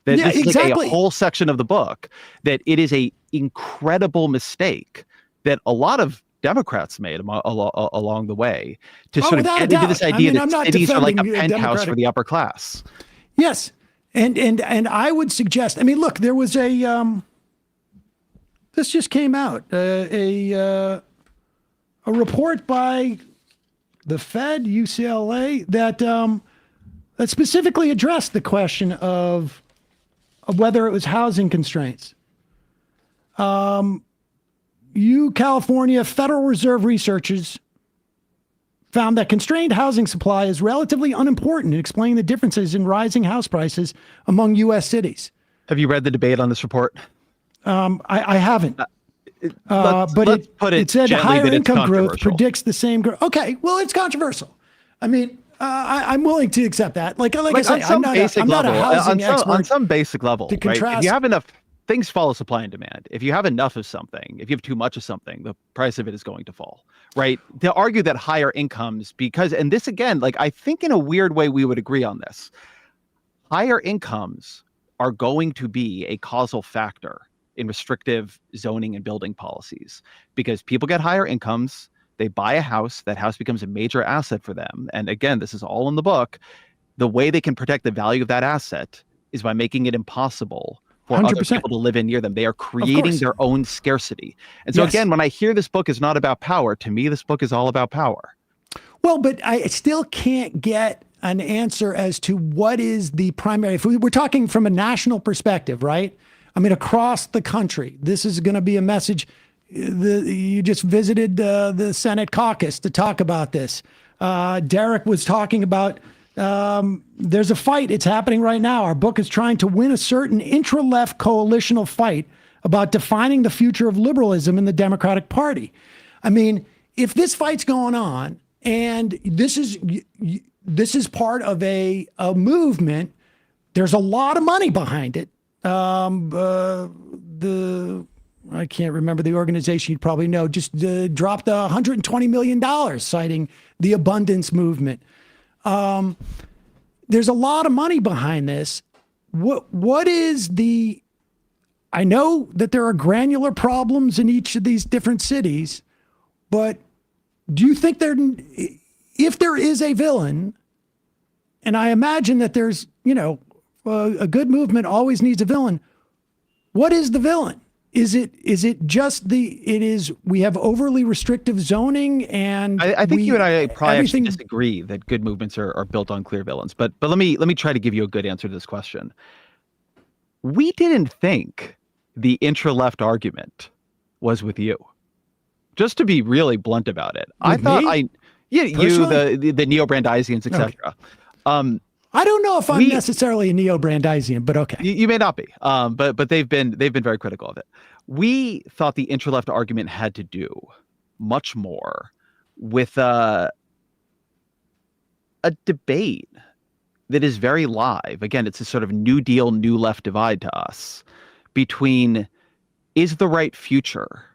This is like a whole section of the book that it is a incredible mistake that a lot of Democrats made along the way to sort of get into this idea that cities are like a penthouse for the upper class. Yes. And I would suggest, look, there was this just came out, a report by the Fed, UCLA, that specifically addressed the question of whether it was housing constraints. California Federal Reserve researchers found that constrained housing supply is relatively unimportant in explaining the differences in rising house prices among U.S. cities. Have you read the debate on this report? I haven't. Let's put it said gently higher that income growth controversial. predicts the same growth. Okay, well, it's controversial. I'm willing to accept that. Like I say, I'm not a housing expert. On some basic level, to contrast, right? If you have enough, things follow supply and demand. If you have enough of something, if you have too much of something, the price of it is going to fall, right? To argue that higher incomes, and this again, I think in a weird way we would agree on this. Higher incomes are going to be a causal factor in restrictive zoning and building policies because people get higher incomes, they buy a house, that house becomes a major asset for them. And again, this is all in the book. The way they can protect the value of that asset is by making it impossible for 100%. Other people to live in near them. They are creating their own scarcity. And so again, when I hear this book is not about power, to me, this book is all about power. Well, but I still can't get an answer as to what is the primary. If we're talking from a national perspective, right? I mean, across the country, this is going to be a message. You just visited the Senate caucus to talk about this. Derek was talking about there's a fight. It's happening right now. Our book is trying to win a certain intra-left coalitional fight about defining the future of liberalism in the Democratic Party. I mean, if this fight's going on and this is part of a movement, there's a lot of money behind it. I can't remember the organization, you probably know, just dropped $120 million citing the abundance movement. There's a lot of money behind this. What is the, I know that there are granular problems in each of these different cities, but do you think if there is a villain, and I imagine that there's, a good movement always needs a villain. What is the villain? Is it just we have overly restrictive zoning and I think you and I probably actually disagree that good movements are built on clear villains. But let me try to give you a good answer to this question. We didn't think the intra-left argument was with you. Just to be really blunt about it. I thought you, the neo-Brandeisians, etc. Okay. I don't know if I'm necessarily a neo-Brandeisian, but okay. You may not be, but they've been very critical of it. We thought the intra-left argument had to do much more with a debate that is very live. Again, it's a sort of New Deal, New Left divide to us between is the right future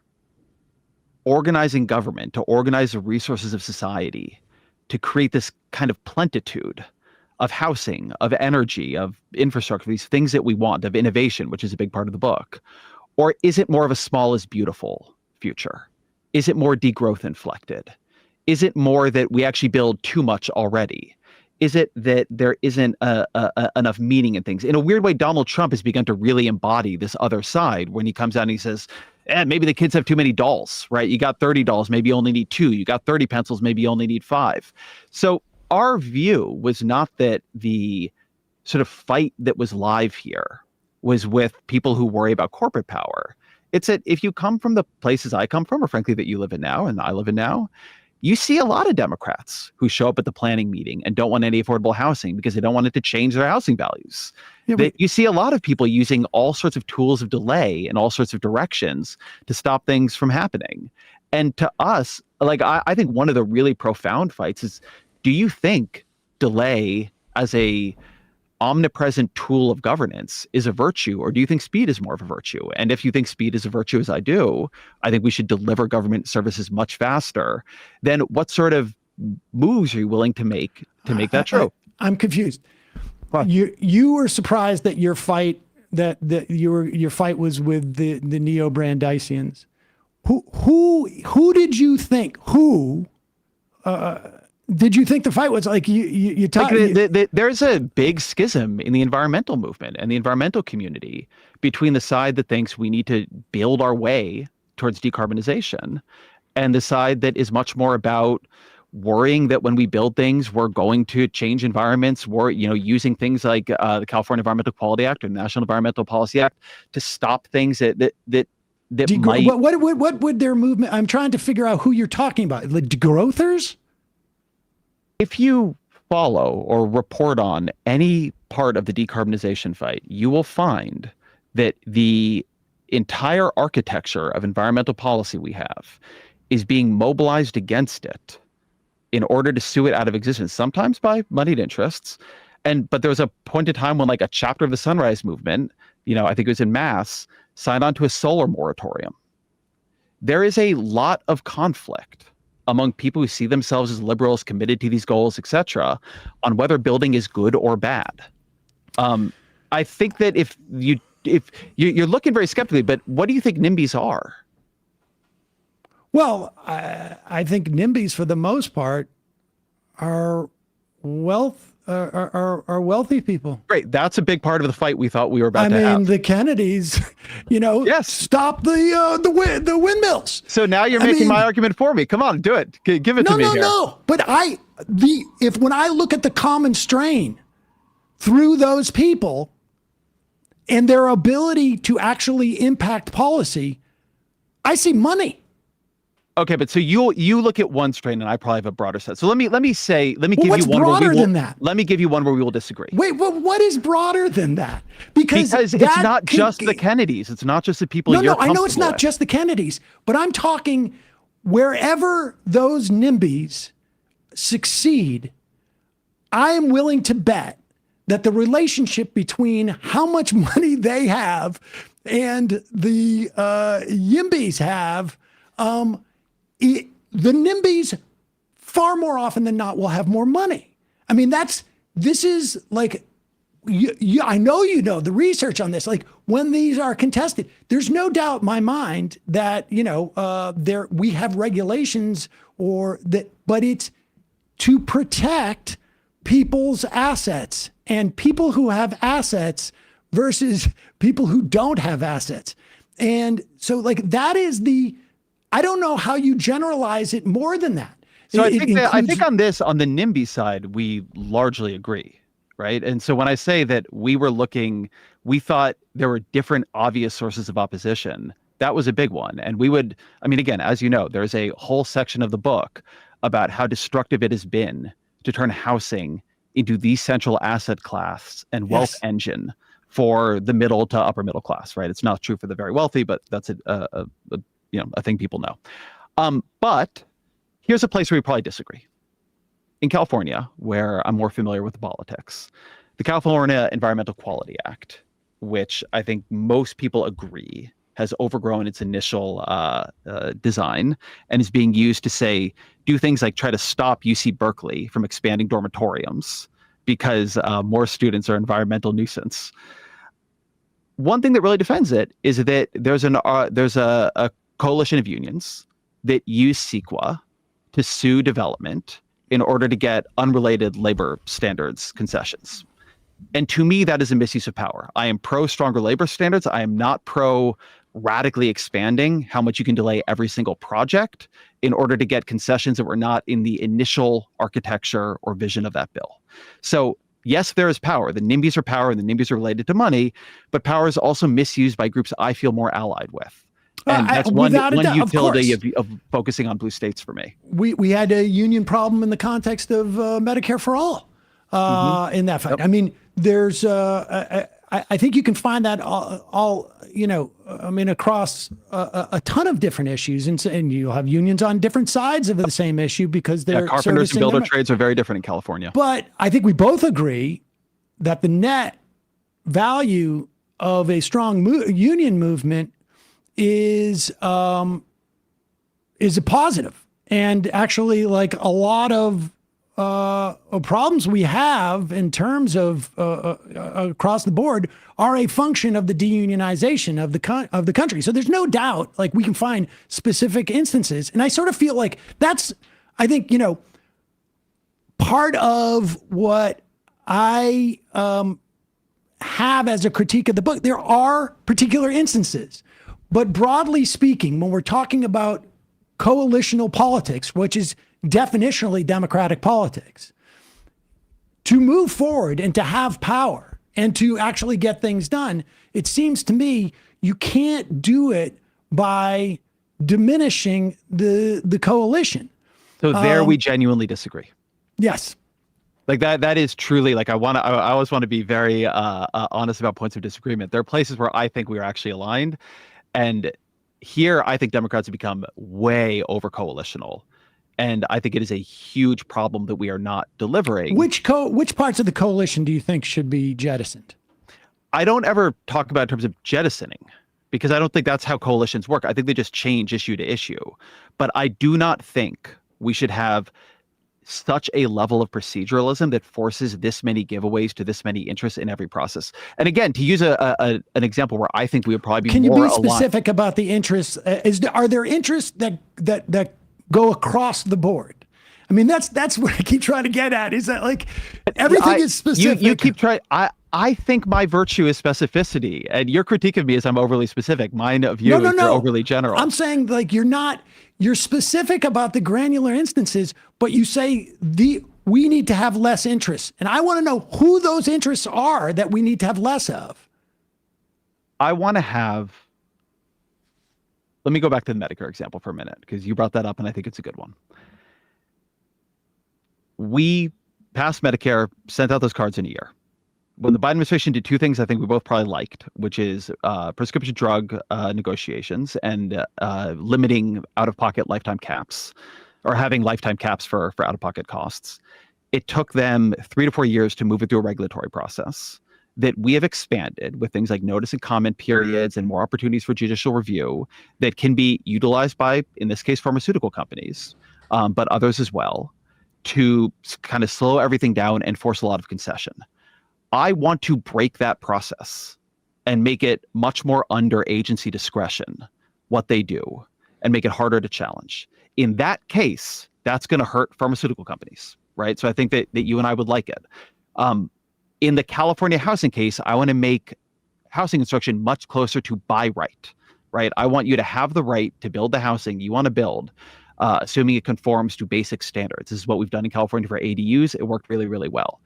organizing government to organize the resources of society to create this kind of plentitude of housing, of energy, of infrastructure, these things that we want, of innovation, which is a big part of the book? Or is it more of a small is beautiful future? Is it more degrowth inflected? Is it more that we actually build too much already? Is it that there isn't enough meaning in things? In a weird way, Donald Trump has begun to really embody this other side when he comes out and he says, maybe the kids have too many dolls, right? You got 30 dolls, maybe you only need 2. You got 30 pencils, maybe you only need 5. So our view was not that the sort of fight that was live here was with people who worry about corporate power. It's that if you come from the places I come from, or frankly that you live in now and I live in now, you see a lot of Democrats who show up at the planning meeting and don't want any affordable housing because they don't want it to change their housing values. Yeah, you see a lot of people using all sorts of tools of delay in all sorts of directions to stop things from happening. And to us, I think one of the really profound fights is, do you think delay as a omnipresent tool of governance is a virtue, or do you think speed is more of a virtue? And if you think speed is a virtue, as I do, I think we should deliver government services much faster. Then what sort of moves are you willing to make that true? I'm confused. What? You were surprised that your fight your fight was with the neo-Brandeisians. Who did you think? Did you think the fight was like you talk? There's a big schism in the environmental movement and the environmental community between the side that thinks we need to build our way towards decarbonization and the side that is much more about worrying that when we build things, we're going to change environments. We're using things like the California Environmental Quality Act or the National Environmental Policy Act to stop things that might. What would their movement? I'm trying to figure out who you're talking about. The degrowthers? If you follow or report on any part of the decarbonization fight, you will find that the entire architecture of environmental policy we have is being mobilized against it in order to sue it out of existence, sometimes by moneyed interests. But there was a point in time when a chapter of the Sunrise Movement, I think it was in Mass, signed on to a solar moratorium. There is a lot of conflict among people who see themselves as liberals committed to these goals, et cetera, on whether building is good or bad. I think that if you're looking very skeptically, but what do you think NIMBYs are? Well, I think NIMBYs, for the most part, are wealthy people. Great. That's a big part of the fight we thought we were about to have. I mean, the Kennedys, yes, stop the windmills. So now you're making my argument for me. Come on, do it. Give it to me here. No. But when I look at the common strain through those people and their ability to actually impact policy, I see money. Okay, but so you look at one strain, and I probably have a broader set. So let me give you what's one broader where we will, than that? Let me give you one where we will disagree. Wait, what is broader than that? Because it's not just the Kennedys. It's not just the people you're I know it's comfortable not with. just the Kennedys, but I'm talking wherever those NIMBYs succeed, I am willing to bet that the relationship between how much money they have and the YIMBYs have, the NIMBYs far more often than not will have more money. I mean, this is like, I know you know the research on this. Like when these are contested, there's no doubt in my mind that we have regulations but it's to protect people's assets and people who have assets versus people who don't have assets. And so like that is I don't know how you generalize it more than that. So I think on the NIMBY side, we largely agree, right? And so when I say that we thought there were different obvious sources of opposition, that was a big one. And again, as you know, there's a whole section of the book about how destructive it has been to turn housing into the central asset class and wealth engine for the middle to upper middle class, right? It's not true for the very wealthy, but that's a thing people know. But here's a place where we probably disagree. In California, where I'm more familiar with the politics, the California Environmental Quality Act, which I think most people agree has overgrown its initial design and is being used to do things like try to stop UC Berkeley from expanding dormitoriums because more students are environmental nuisance. One thing that really defends it is that there's a coalition of unions that use CEQA to sue development in order to get unrelated labor standards concessions. And to me, that is a misuse of power. I am pro stronger labor standards. I am not pro radically expanding how much you can delay every single project in order to get concessions that were not in the initial architecture or vision of that bill. So yes, there is power. The NIMBYs are power and the NIMBYs are related to money, but power is also misused by groups I feel more allied with. And that's one utility of focusing on blue states for me. We had a union problem in the context of Medicare for all in that fight. Yep. I mean, there's I think you can find that all across a ton of different issues, and you'll have unions on different sides of the same issue because they're carpenters and builder trades are very different in California. But I think we both agree that the net value of a strong union movement is a positive, and actually like a lot of problems we have in terms of across the board are a function of the deunionization of the country. So there's no doubt, like we can find specific instances, and I sort of feel like that's, I think, part of what I have as a critique of the book. There are particular instances, but broadly speaking, when we're talking about coalitional politics, which is definitionally democratic politics, to move forward and to have power and to actually get things done, it seems to me you can't do it by diminishing the coalition. So there we genuinely disagree. Yes. Like that is truly like I always want to be very honest about points of disagreement. There are places where I think we are actually aligned, and here I think Democrats have become way over coalitional. And I think it is a huge problem that we are not delivering. Which parts of the coalition do you think should be jettisoned? I don't ever talk about in terms of jettisoning, because I don't think that's how coalitions work. I think they just change issue to issue. But I do not think we should have such a level of proceduralism that forces this many giveaways to this many interests in every process. And again, to use an example where I think we would probably be more aligned. Can you be specific about the interests? Are there interests that go across the board? I mean, that's what I keep trying to get at, is that like everything is specific. You keep trying. I think my virtue is specificity, and your critique of me is I'm overly specific. Mine of you is you're overly general. I'm saying like you're specific about the granular instances, but you say we need to have less interests. And I want to know who those interests are that we need to have less of. I want to have, let me go back to the Medicare example for a minute, because you brought that up and I think it's a good one. We passed Medicare, sent out those cards in a year. When the Biden administration did two things I think we both probably liked, which is prescription drug negotiations and limiting out-of-pocket lifetime caps, or having lifetime caps for out-of-pocket costs. It took them 3 to 4 years to move it through a regulatory process that we have expanded with things like notice and comment periods and more opportunities for judicial review that can be utilized by, in this case, pharmaceutical companies, but others as well, to kind of slow everything down and force a lot of concession. I want to break that process and make it much more under agency discretion, what they do, and make it harder to challenge. In that case, that's going to hurt pharmaceutical companies, right? So I think that you and I would like it. In the California housing case, I want to make housing construction much closer to by right? I want you to have the right to build the housing you want to build, assuming it conforms to basic standards. This is what we've done in California for ADUs. It worked really, really well.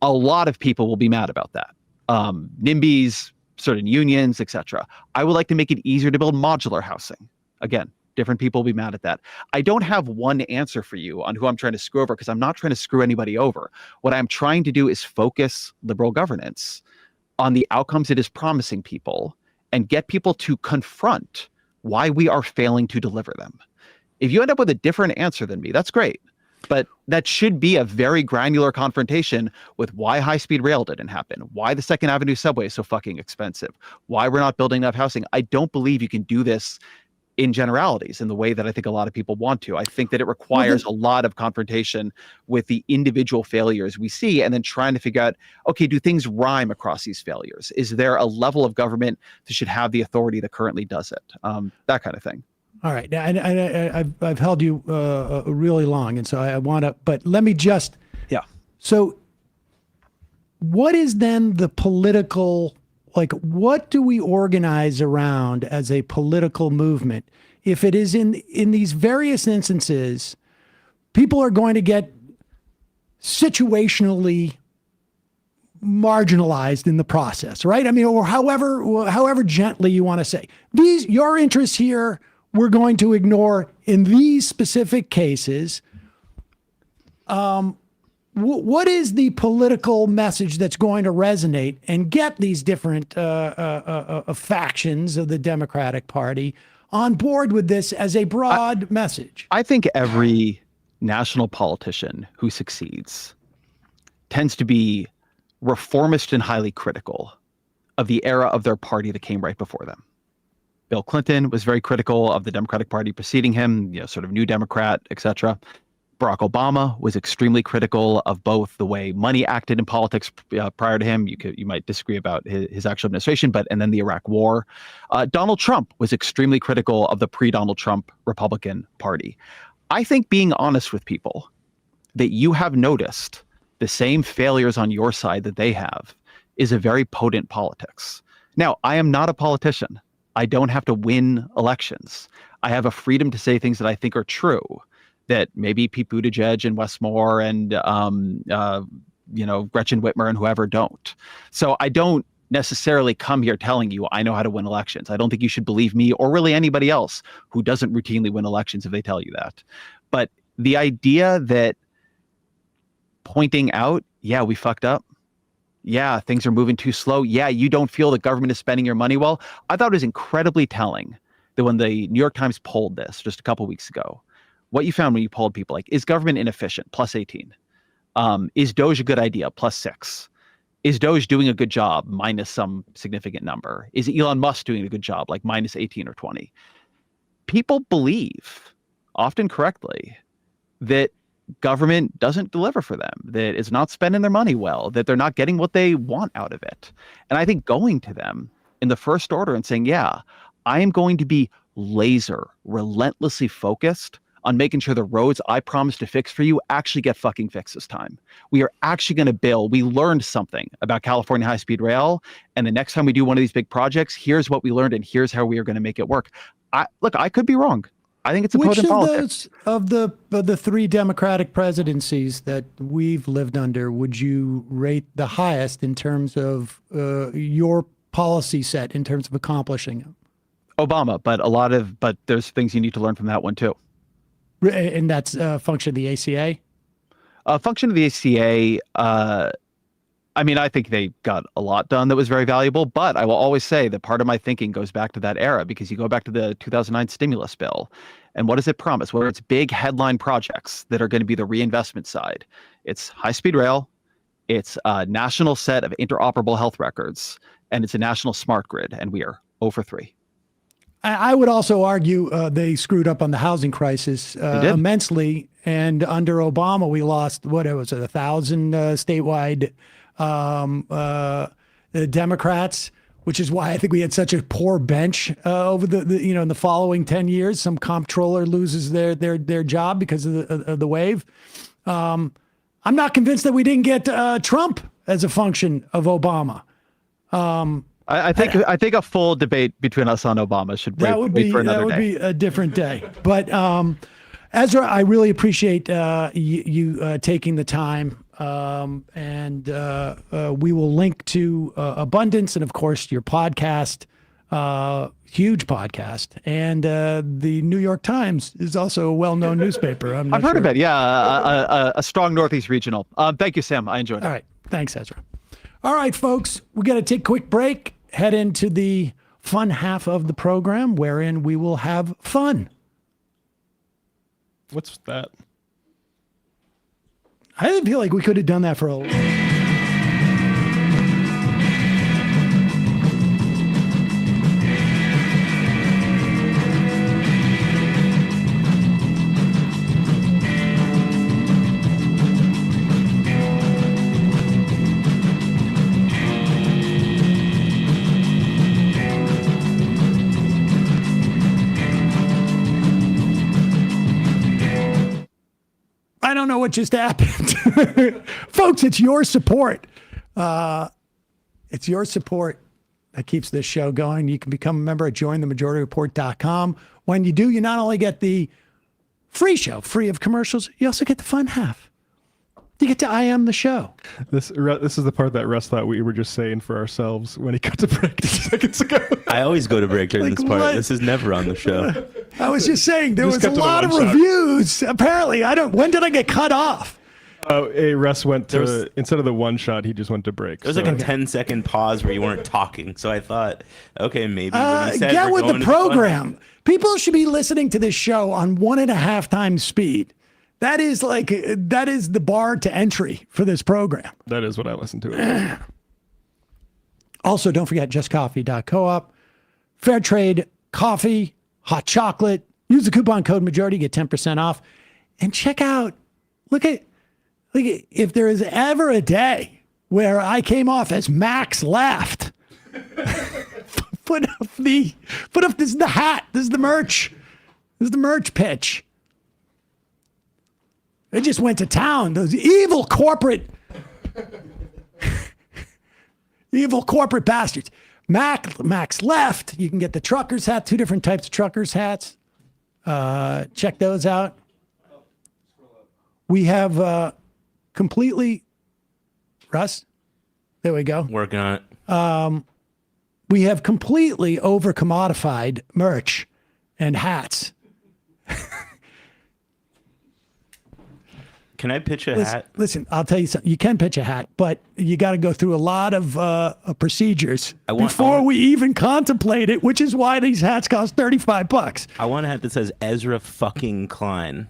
A lot of people will be mad about that. NIMBYs, certain unions, etc. I would like to make it easier to build modular housing. Again, different people will be mad at that. I don't have one answer for you on who I'm trying to screw over, because I'm not trying to screw anybody over. What I'm trying to do is focus liberal governance on the outcomes it is promising people and get people to confront why we are failing to deliver them. If you end up with a different answer than me, that's great. But that should be a very granular confrontation with why high-speed rail didn't happen, why the Second Avenue subway is so fucking expensive, why we're not building enough housing. I don't believe you can do this in generalities in the way that I think a lot of people want to. I think that it requires a lot of confrontation with the individual failures we see, and then trying to figure out, okay, do things rhyme across these failures? Is there a level of government that should have the authority that currently does it? That kind of thing. All right. I've held you really long, and so I want to, but let me just. Yeah. So what is then the political, like, what do we organize around as a political movement? If it is in these various instances, people are going to get situationally marginalized in the process, right? I mean, or however gently you want to say, your interests here, we're going to ignore in these specific cases. What is the political message that's going to resonate and get these different factions of the Democratic Party on board with this as a broad message? I think every national politician who succeeds tends to be reformist and highly critical of the era of their party that came right before them. Bill Clinton was very critical of the Democratic Party preceding him, sort of New Democrat, etc. Barack Obama was extremely critical of both the way money acted in politics prior to him. You might disagree about his actual administration, and then the Iraq War. Donald Trump was extremely critical of the pre-Donald Trump Republican Party. I think being honest with people that you have noticed the same failures on your side that they have is a very potent politics. Now, I am not a politician. I don't have to win elections. I have a freedom to say things that I think are true, that maybe Pete Buttigieg and Wes Moore and Gretchen Whitmer and whoever don't. So I don't necessarily come here telling you I know how to win elections. I don't think you should believe me or really anybody else who doesn't routinely win elections if they tell you that. But the idea that pointing out, yeah, we fucked up. Yeah, things are moving too slow. Yeah, you don't feel the government is spending your money well. I thought it was incredibly telling that when the New York Times polled this just a couple weeks ago, what you found when you polled people, like, is government inefficient? Plus 18. Is Doge a good idea? Plus 6. Is Doge doing a good job? Minus some significant number. Is Elon Musk doing a good job? Like minus 18 or 20. People believe, often correctly, that government doesn't deliver for them, that it's not spending their money well, that they're not getting what they want out of it. And I think going to them in the first order and saying, yeah, I am going to be relentlessly focused on making sure the roads I promised to fix for you actually get fucking fixed this time. We are actually going to build. We learned something about California high-speed rail, and the next time we do one of these big projects, here's what we learned, and here's how we are going to make it work. I could be wrong. I think it's a Which potent of politics. those of the three Democratic presidencies that we've lived under would you rate the highest in terms of your policy set in terms of accomplishing it? Obama, but there's things you need to learn from that one too. And that's a function of the ACA? A function of the ACA, I mean, I think they got a lot done that was very valuable, but I will always say that part of my thinking goes back to that era, because you go back to the 2009 stimulus bill, and what does it promise? Whether it's big headline projects that are going to be the reinvestment side, it's high-speed rail, it's a national set of interoperable health records, and it's a national smart grid, and we are 0 for 3. I would also argue they screwed up on the housing crisis immensely. And under Obama, we lost, 1,000 statewide Democrats, which is why I think we had such a poor bench over in the following 10 years. Some comptroller loses their job because of the wave. I'm not convinced that we didn't get Trump as a function of Obama. I think a full debate between us on Obama should wait for another day. That would be a different day. But Ezra, I really appreciate you taking the time, and we will link to Abundance and, of course, your podcast, huge podcast, and the New York Times is also a well-known newspaper. I've heard of it. Yeah, a strong Northeast regional. Thank you, Sam. I enjoyed it. All right, thanks, Ezra. All right, folks, we got to take a quick break. Head into the fun half of the program, wherein we will have fun. What's that? I didn't feel like we could have done that for a I don't know what just happened. Folks, it's your support. It's your support that keeps this show going. You can become a member at jointhemajorityreport.com. When you do, you not only get the free show, free of commercials, you also get the fun half. You get to I am the show. This is the part that Russ thought we were just saying for ourselves when he got to break 2 seconds ago. I always go to break during this part. What? This is never on the show. I was just saying there Just was a got to lot the of one shot. reviews. Apparently, when did I get cut off? Russ went to, instead of the one shot, he just went to break. There was like a 10-second pause where you weren't talking. So I thought, okay, maybe when he said get we're with the going to fun- program. People should be listening to this show on 1.5 times speed. That is the bar to entry for this program. That is what I listened to. Also, don't forget justcoffee.coop. Fair trade coffee, hot chocolate. Use the coupon code majority, get 10% off. And check out, look at if there is ever a day where I came off as Max Left. Put up this is the hat. This is the merch. This is the merch pitch. They just went to town. Those evil corporate bastards. Max Left. You can get the trucker's hat, 2 different types of trucker's hats. Check those out. We have completely, Russ, there we go. Working on it. We have completely over-commodified merch and hats. Can I pitch a hat? Listen, I'll tell you something. You can pitch a hat, but you got to go through a lot of procedures before we even contemplate it, which is why these hats cost $35. I want a hat that says Ezra fucking Klein.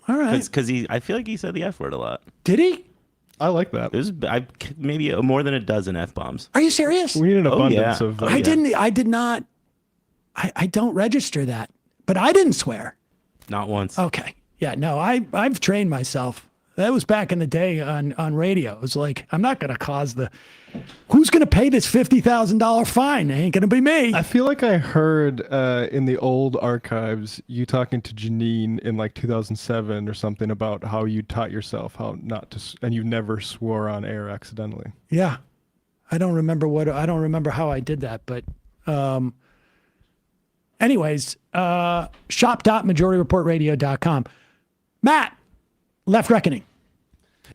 All right. Because I feel like he said the F word a lot. Did he? I like that. There's maybe more than a dozen F-bombs. Are you serious? We need an abundance of. I did not. I don't register that, but I didn't swear. Not once. Okay. Yeah, no, I've trained myself That was back in the day on radio. It was like, I'm not going to cause who's going to pay this $50,000 fine? It ain't going to be me. I feel like I heard in the old archives you talking to Janine in like 2007 or something about how you taught yourself how not to, and you never swore on air accidentally. Yeah. I don't remember how I did that, but anyways, shop.majorityreportradio.com. Matt, Left Reckoning.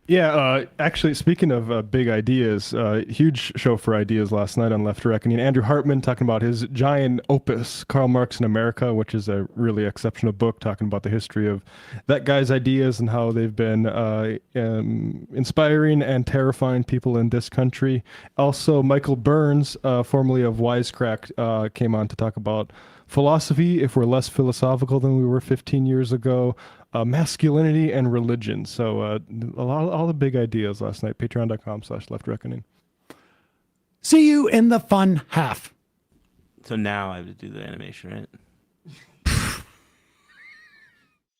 Yeah, actually, speaking of big ideas, huge show for ideas last night on Left Reckoning. Andrew Hartman talking about his giant opus, Karl Marx in America, which is a really exceptional book talking about the history of that guy's ideas and how they've been inspiring and terrifying people in this country. Also, Michael Burns, formerly of Wisecrack, came on to talk about philosophy, if we're less philosophical than we were 15 years ago, masculinity and religion. So all the big ideas last night. Patreon.com/leftreckoning. See you in the fun half. So now I have to do the animation, right?